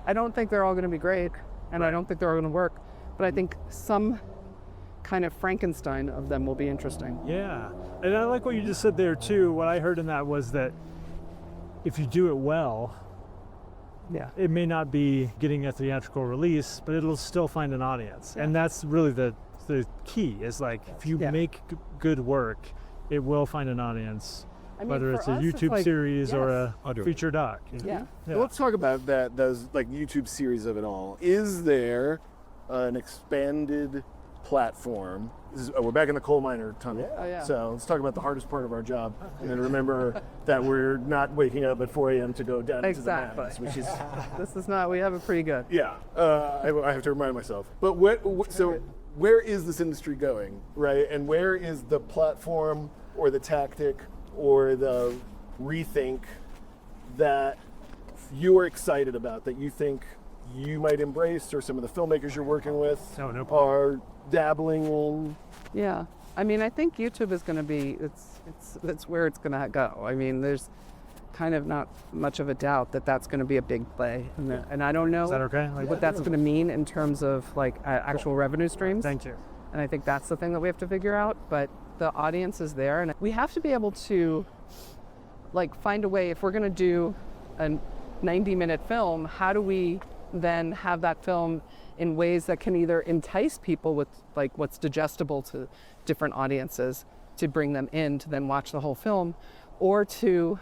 I don't think they're all going to be great, and I don't think they're all going to work, but I think some kind of Frankenstein of them will be interesting. Yeah, and I like what you just said there too. What I heard in that was that if you do it well, it may not be getting a theatrical release, but it'll still find an audience. And that's really the key, is like, if you make good work, it will find an audience, whether it's a YouTube series or a feature doc. Yeah. Well, let's talk about those like YouTube series of it all. Is there an expanded platform? We're back in the coal miner tunnel. So let's talk about the hardest part of our job, and then remember that we're not waking up at 4 a.m. to go down into the mines, which is this is not. We have it pretty good. Yeah, I have to remind myself. But so where is this industry going, right? And where is the platform or the tactic or the rethink that you are excited about, that you think you might embrace, or some of the filmmakers you're working with are dabbling in? Yeah, I mean, I think YouTube is going to be, it's where it's going to go. I mean, there's kind of not much of a doubt that that's going to be a big play. And I don't know Is that okay? what that's going to mean in terms of like actual revenue streams. Thank you. And I think that's the thing that we have to figure out. But the audience is there, and we have to be able to like find a way, if we're going to do a 90-minute film, how do we then have that film in ways that can either entice people with like what's digestible to different audiences, to bring them in to then watch the whole film, or to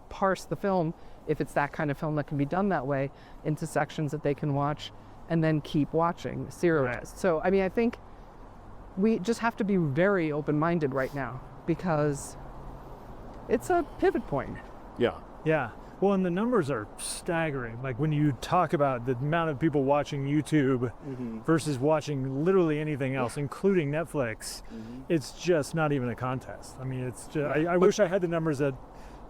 parse the film, if it's that kind of film that can be done that way, into sections that they can watch and then keep watching serialized. Right. So I mean, I think we just have to be very open-minded right now, because it's a pivot point. Yeah. Well, and the numbers are staggering. Like when you talk about the amount of people watching YouTube versus watching literally anything else, including Netflix, it's just not even a contest. I mean, it's just, I wish I had the numbers at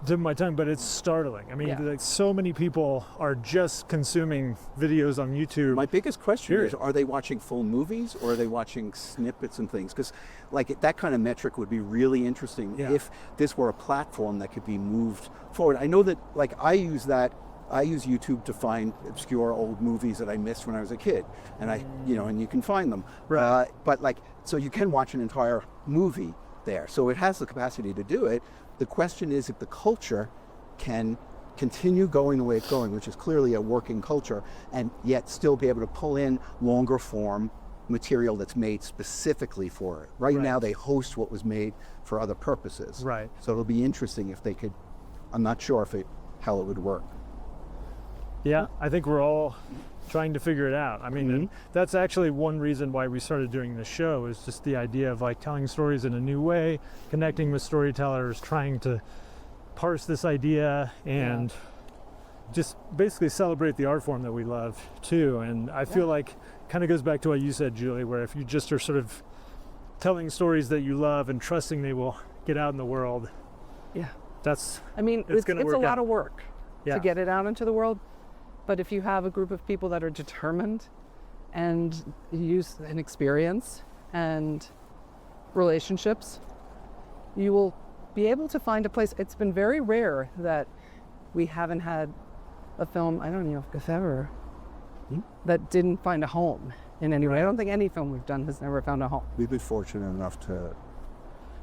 tip of my tongue, but it's startling. I mean, like, so many people are just consuming videos on YouTube. My biggest question is, are they watching full movies, or are they watching snippets and things? Because like that kind of metric would be really interesting if this were a platform that could be moved forward. I know that like I use YouTube to find obscure old movies that I missed when I was a kid, and and you can find them. Right. But like, so you can watch an entire movie there. So it has the capacity to do it. The question is if the culture can continue going the way it's going, which is clearly a working culture, and yet still be able to pull in longer form material that's made specifically for it. Right now they host what was made for other purposes. Right. So it'll be interesting if they could, I'm not sure how it would work. Yeah, I think we're all trying to figure it out. I mean, and that's actually one reason why we started doing this show, is just the idea of like telling stories in a new way, connecting with storytellers, trying to parse this idea and just basically celebrate the art form that we love too. And I feel like kind of goes back to what you said, Julie, where if you just are sort of telling stories that you love and trusting they will get out in the world, it's a lot of work to get it out into the world. But if you have a group of people that are determined and use an experience and relationships, you will be able to find a place. It's been very rare that we haven't had a film, I don't know if ever, that didn't find a home in any way. I don't think any film we've done has never found a home. We've been fortunate enough to...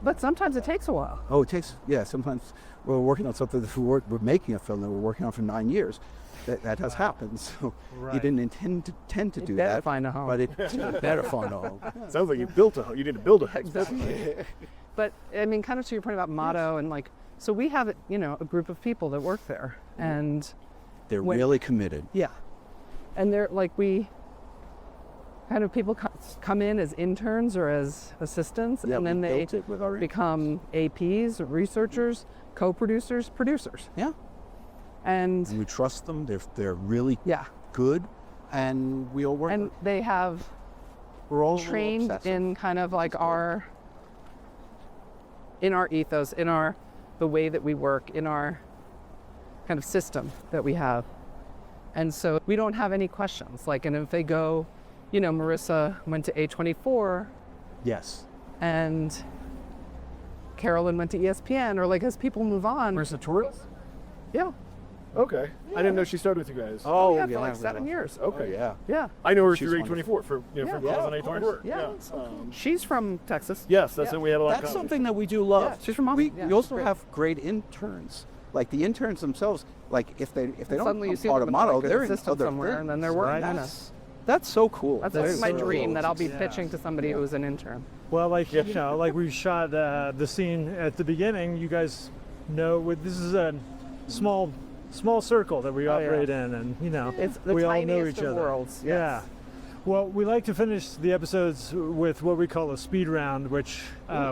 But sometimes it takes a while. Oh, it takes, sometimes we're working on something that we're making a film that we're working on for 9 years. That has happened. So you didn't intend to do that. Find a home. But it better find a home. Sounds like you built a home. You need to build a home. But I mean, kind of to your point about motto and like, so we have a group of people that work there, and they're really committed. Yeah, and they're like, we kind of people come in as interns or as assistants, and then they become APs, researchers, co-producers, producers. Yeah. And we trust them. They're really yeah, good, and we all work. and they have we're all a little trained obsessive. in kind of like our ethos, the way that we work, in our kind of system that we have. And so we don't have any questions. Like, and if they go, Marissa went to A24 Yes. and Carolyn went to ESPN, or like as people move on. Marissa Torres? Yeah. Okay. I didn't know she started with you guys. Oh, yeah, for like 7 years. Okay. Yeah. Yeah. I know her She's through wonderful. A24 from Yeah. Calls on A24. Yeah. She's from Texas. Yes, that's Yeah. it. We had a lot That's of something that we do love. Yeah, she's from Austin. We, Yeah, we also she's great. have great interns. Like the interns themselves, like if they don't Suddenly you become see part them of in, Motto, like, an they're in assistant other somewhere, and then they're things, working right? on That's so cool. That's That's my so dream, cool. that I'll be Yeah. pitching to somebody who was an intern. Well, like like we shot the scene at the beginning. You guys know this is a small circle that we Oh, yeah. operate in, and It's the we all know tiniest each of other. worlds. Yeah. Yes. Well, we like to finish the episodes with what we call a speed round, which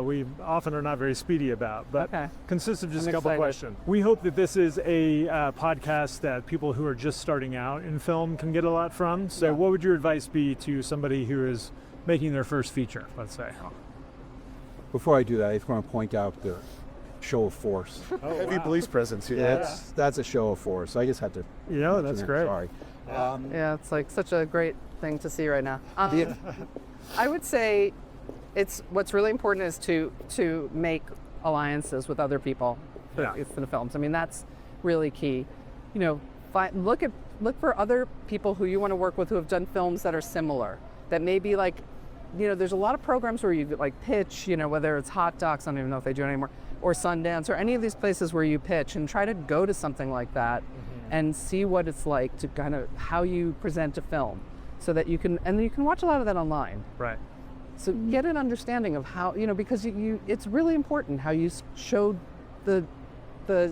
we often are not very speedy about, but Okay. consists of just I'm a couple excited. questions. We hope that this is a podcast that people who are just starting out in film can get a lot from. So what would your advice be to somebody who is making their first feature, let's say? Before I do that, I just want to point out the show of force. heavy police presence here. That's a show of force. I just had to. That's great. Sorry. Yeah, it's like such a great thing to see right now. I would say what's really important is to make alliances with other people for the films. I mean, that's really key. Look for other people who you want to work with who have done films that are similar. That maybe like, there's a lot of programs where you like pitch, whether it's Hot Docs, I don't even know if they do it anymore, or Sundance, or any of these places where you pitch, and try to go to something like that and see what it's like to kind of how you present a film, so that you can watch a lot of that online. Right. So get an understanding of how, because it's really important how you show the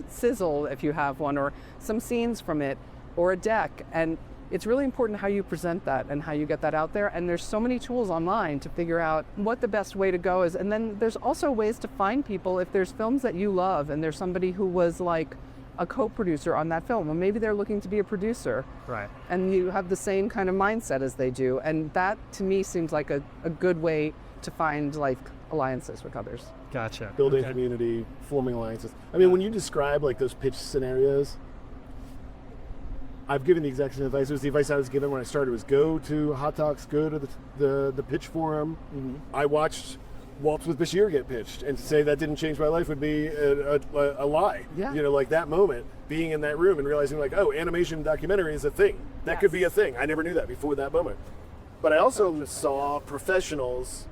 sizzle, if you have one, or some scenes from it, or a deck, and it's really important how you present that and how you get that out there. And there's so many tools online to figure out what the best way to go is. And then there's also ways to find people if there's films that you love and there's somebody who was like a co-producer on that film, or maybe they're looking to be a producer. Right. And you have the same kind of mindset as they do. And that to me seems like a good way to find like alliances with others. Gotcha. Building community, forming alliances. I mean, when you describe like those pitch scenarios, I've given the exact same advice. It was the advice I was given when I started, was go to Hot Talks, go to the pitch forum. I watched Waltz with Bashir get pitched, and to say that didn't change my life would be a lie. Yeah. Like that moment, being in that room and realizing like, oh, animation documentary is a thing. That could be a thing. I never knew that before that moment. But I also saw professionals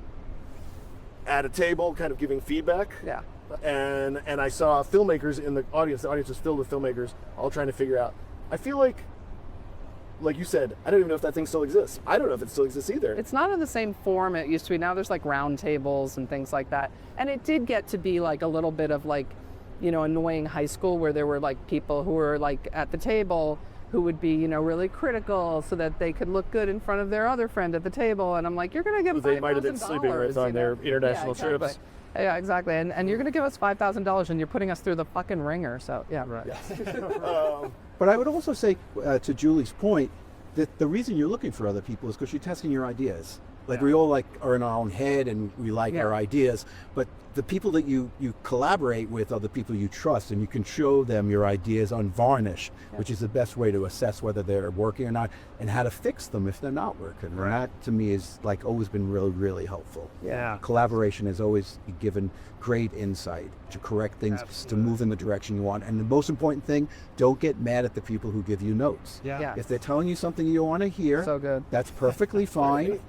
at a table kind of giving feedback. Yeah. And I saw filmmakers in the audience. The audience was filled with filmmakers, all trying to figure out. I feel like you said, I don't even know if that thing still exists. I don't know if it still exists either. It's not in the same form it used to be. Now there's like round tables and things like that. And it did get to be like a little bit of like, annoying high school, where there were like people who were like at the table who would be, really critical so that they could look good in front of their other friend at the table. And I'm like, you're going to get $5,000. They might have been sleeping with on their international exactly. trips. Yeah, exactly. And you're going to give us $5,000 and you're putting us through the fucking ringer. So, yeah. Right. But I would also say, to Julie's point, that the reason you're looking for other people is because you're testing your ideas. Like we all are in our own head and we like our ideas, but the people that you collaborate with are the people you trust, and you can show them your ideas unvarnished, which is the best way to assess whether they're working or not, and how to fix them if they're not working. And that to me is like always been really, really helpful. Yeah. Collaboration has always given great insight to correct things, to move in the direction you want. And the most important thing, don't get mad at the people who give you notes. Yeah. If they're telling you something you don't want to hear, So good. that's perfectly fine.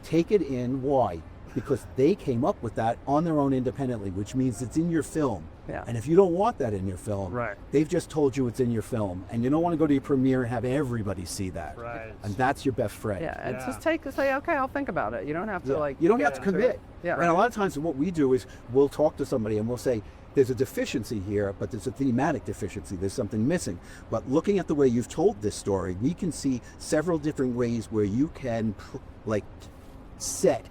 Take it in. Why? Because they came up with that on their own independently, which means it's in your film. Yeah. And if you don't want that in your film, Right. they've just told you it's in your film, and you don't want to go to your premiere and have everybody see that. Right. And that's your best friend. Yeah, and Yeah. just say, okay, I'll think about it. You don't have to like. You don't have to commit. Yeah. And a lot of times what we do is we'll talk to somebody and we'll say, there's a deficiency here, but there's a thematic deficiency. There's something missing. But looking at the way you've told this story, we can see several different ways where you can set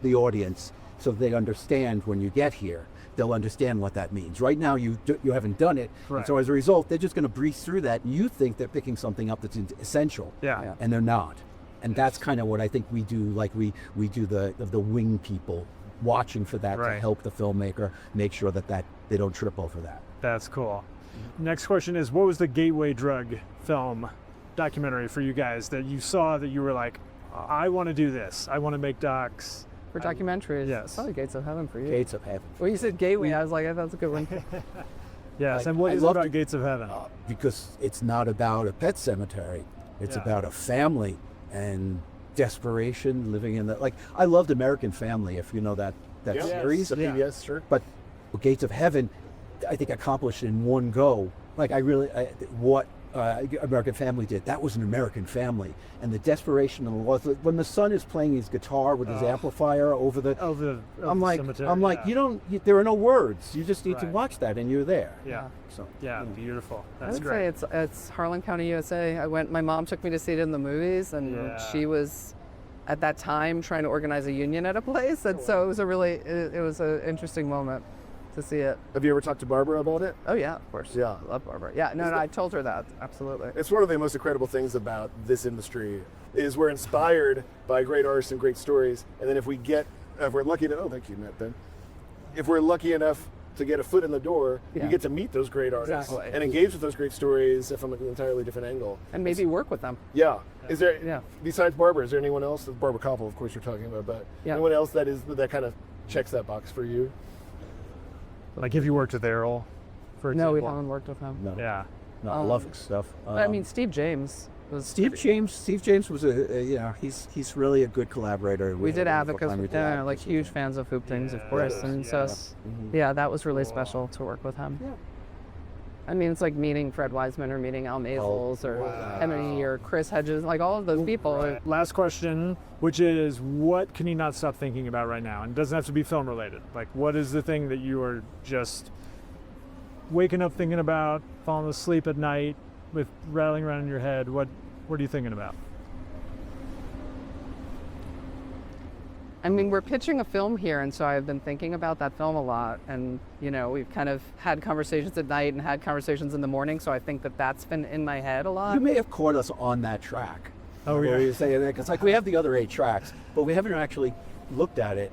the audience so they understand when you get here they'll understand what that means. Right now, you haven't done it, Right. and so as a result, they're just going to breeze through that. And you think they're picking something up that's essential, Yeah. and they're not. And that's kind of what I think we do. Like we do the wing people, watching for that to Right. help the filmmaker make sure that they don't trip over that. That's cool. Next question is, what was the gateway drug film documentary for you guys that you saw that you were like, I want to do this. I want to make docs. For documentaries, Yes. probably Gates of Heaven for you. Gates of Heaven. Well, you said Gateway. I was like, that's a good one. Yes. Like, And what I is it love about to- Gates of Heaven? Because it's not about a pet cemetery. It's Yeah. about a family and desperation, living in that. Like, I loved American Family, if you know that Yeah. series. Yeah. Yes, sure. But Gates of Heaven, I think accomplished in one go. Like what American Family did, that was an American family, and the desperation and the loss. When the son is playing his guitar with his amplifier over the, I'm like, yeah. there are no words. You just need to Right. watch that, and you're there. Yeah. So Yeah. Beautiful. I That's would great. say it's Harlan County, USA. My mom took me to see it in the movies, and Yeah. she was at that time trying to organize a union at a place, and so it was it was an interesting moment to see it. Have you ever talked to Barbara about it? Oh yeah, of course. Yeah. I love Barbara. Yeah, no, I told her that absolutely. It's one of the most incredible things about this industry is we're inspired by great artists and great stories, and then if we're lucky enough, oh, thank you, Matt, Ben. If we're lucky enough to get a foot in the door, Yeah. you get to meet those great artists Exactly. and engage with those great stories from an entirely different angle. And maybe work with them. Yeah. Is there, Yeah. besides Barbara, is there anyone else? Barbara Koppel, of course, you're talking about, but Yeah. anyone else that kind of checks that box for you? Like if you worked with Errol, for No, we example. haven't worked with him. No, Yeah. no, I love his stuff. I mean, Steve James was. Steve James was he's really a good collaborator. We did had a wonderful Advocates, time. We did like Advocates with huge him. fans of Hoop Things, of Yeah. course, and so yeah, that was really special to work with him. Yeah. I mean, it's like meeting Fred Wiseman or meeting Al Maisels or Emily or Chris Hedges, like all of those people. Last question, which is, what can you not stop thinking about right now? And it doesn't have to be film related. Like, what is the thing that you are just waking up thinking about, falling asleep at night with rattling around in your head? What are you thinking about? I mean, we're pitching a film here, and so I've been thinking about that film a lot. And, you know, we've kind of had conversations at night and had conversations in the morning, so I think that that's been in my head a lot. You may have caught us on that track. Oh, yeah. Where you say that, because like we have the other 8 tracks, but we haven't actually looked at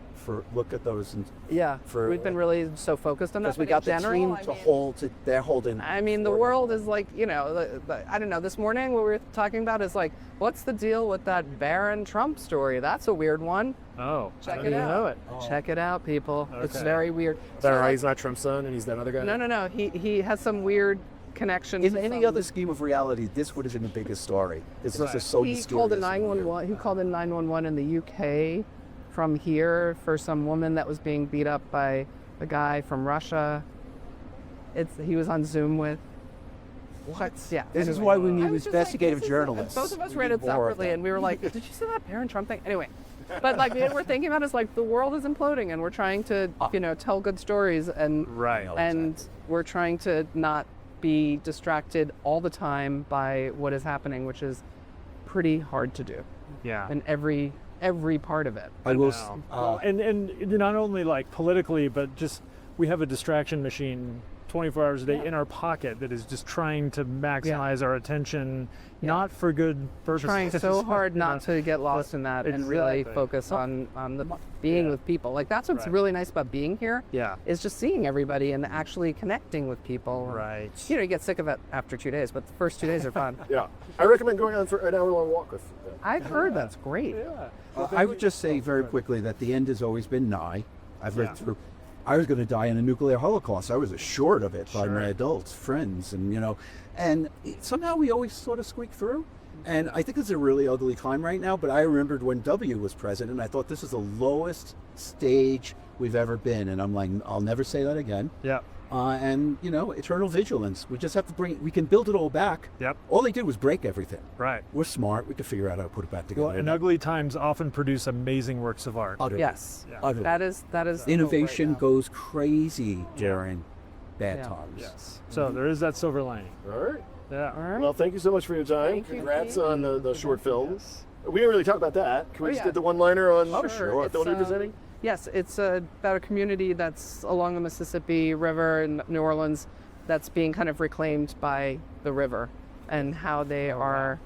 those and Yeah, for- we've been really so focused on that. because we but got in the general, team I to mean- hold it. They're holding. I mean, the world is like, you know, I don't know, this morning what we were talking about is like, what's the deal with that Barron Trump story? That's a weird one. Oh, Check I it didn't out. know it. Check it out, people. It's Okay. very weird. Is that So, right? like, He's not Trump's son and he's that other guy? No. He has some weird connection. In to any some- other scheme of reality, this would have been the biggest story. It's just so He mysterious. called a 911. He called in 911 in the UK from here for some woman that was being beat up by a guy from Russia. He was on Zoom with. What? Yeah. This is anyway. why we I need was just investigative like, journalists. Both of us We read need it more of separately, them. and we were like, "Did you see that Barron Trump thing?" Anyway, but like what we're thinking about is like the world is imploding, and we're trying to, you know, tell good stories, and Right. and we're trying to not be distracted all the time by what is happening, which is pretty hard to do Yeah. in every part of it. I will. Wow. Well, and not only like politically, but just we have a distraction machine 24 hours a day in our pocket that is just trying to maximize our attention, not for good purposes. Trying so hard not to get lost in that and really Exactly. focus on the being with people. Like that's what's Right. really nice about being here. Yeah. Is just seeing everybody and actually connecting with people. Right. You know, you get sick of it after 2 days, but the first 2 days are fun. Yeah. I recommend going on for an hour-long walk with them. I've heard that's great. I would just say very quickly that the end has always been nigh. I've lived through. I was going to die in a nuclear holocaust. I was assured of it by my adults, friends, and somehow we always sort of squeak through. And I think it's a really ugly time right now. But I remembered when W was president, and I thought this is the lowest stage we've ever been. And I'm like, I'll never say that again. Yeah. And eternal vigilance. We just have to we can build it all back. Yep. All they did was break everything. Right. We're smart. We can figure out how to put it back together. Well, and ugly times often produce amazing works of art. Utterly. Yes. Yeah. Utterly. That is the hope Innovation right now. goes crazy during bad Yeah. times. Yes. So there is that silver lining. All right. Yeah. All right. Well, thank you so much for your time. Thank you, Congrats Pete. on the short film. We didn't really talk about that. Can we just yeah. get the one-liner on Sure. what film you're It's, presenting? Yes, it's about a community that's along the Mississippi River in New Orleans that's being kind of reclaimed by the river, and how they are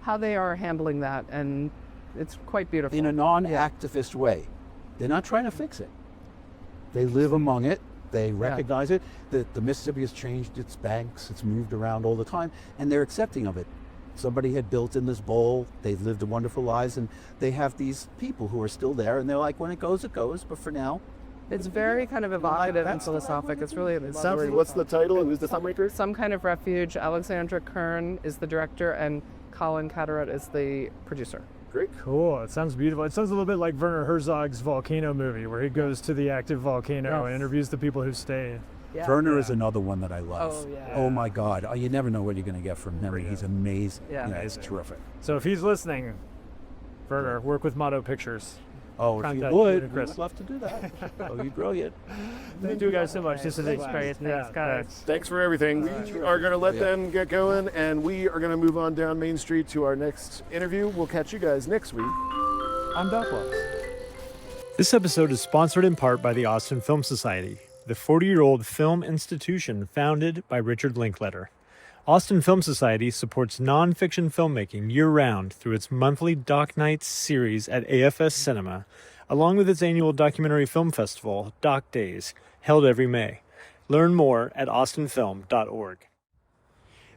handling that, and it's quite beautiful. In a non-activist way. They're not trying to fix it. They live among it. They recognize it. The Mississippi has changed its banks. It's moved around all the time, and they're accepting of it. Somebody had built in this bowl. They've lived a wonderful lives, and they have these people who are still there, and they're like, when it goes, but for now. It's very kind of evocative and philosophic. It's really What's the title and who's the filmmaker? Some Kind of Refuge. Alexandra Kern is the director, and Colin Catterett is the producer. Great. Cool. It sounds beautiful. It sounds a little bit like Werner Herzog's Volcano movie, where he goes to the active volcano and interviews the people who stay. Yeah. Werner is another one that I love. Oh, yeah. Oh my God. You never know what you're going to get from him. He's amazing. Yeah. It's terrific. So if he's listening, Werner, work with Motto Pictures. Oh, if you Contact would, Chris. we'd love to do that. Oh, you're brilliant. Thank you guys so much. This is Great. Thanks, guys. Thanks for everything. We are going to let them get going, and we are going to move on down Main Street to our next interview. We'll catch you guys next week on DocWalks. This episode is sponsored in part by the Austin Film Society, the 40-year-old film institution founded by Richard Linklater. Austin Film Society supports nonfiction filmmaking year-round through its monthly Doc Nights series at AFS Cinema, along with its annual documentary film festival, Doc Days, held every May. Learn more at austinfilm.org.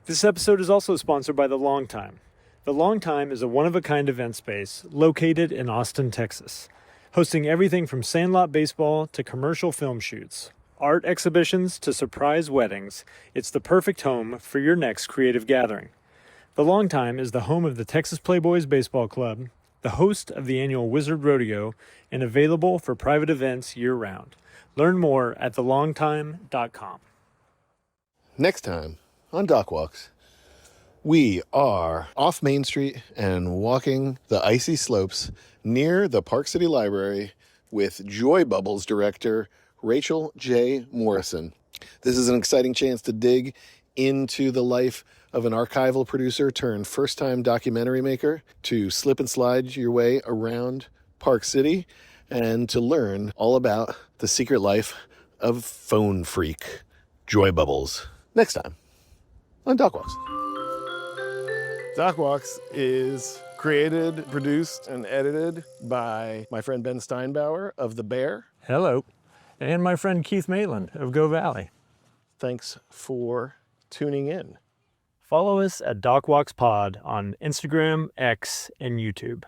This episode is also sponsored by The Longtime. The Longtime is a one-of-a-kind event space located in Austin, Texas, hosting everything from sandlot baseball to commercial film shoots. Art exhibitions to surprise weddings, it's the perfect home for your next creative gathering. The Longtime is the home of the Texas Playboys Baseball Club, the host of the annual Wizard Rodeo, and available for private events year-round. Learn more at thelongtime.com. Next time on DocWalks, we are off Main Street and walking the icy slopes near the Park City Library with Joy Bubbles director Rachel J. Morrison. This is an exciting chance to dig into the life of an archival producer turned first-time documentary maker, to slip and slide your way around Park City, and to learn all about the secret life of phone freak Joy Bubbles. Next time on DocWalks. DocWalks is created, produced, and edited by my friend Ben Steinbauer of The Bear. Hello. And my friend Keith Maitland of Go Valley. Thanks for tuning in. Follow us at DocWalks Pod on Instagram, X, and YouTube.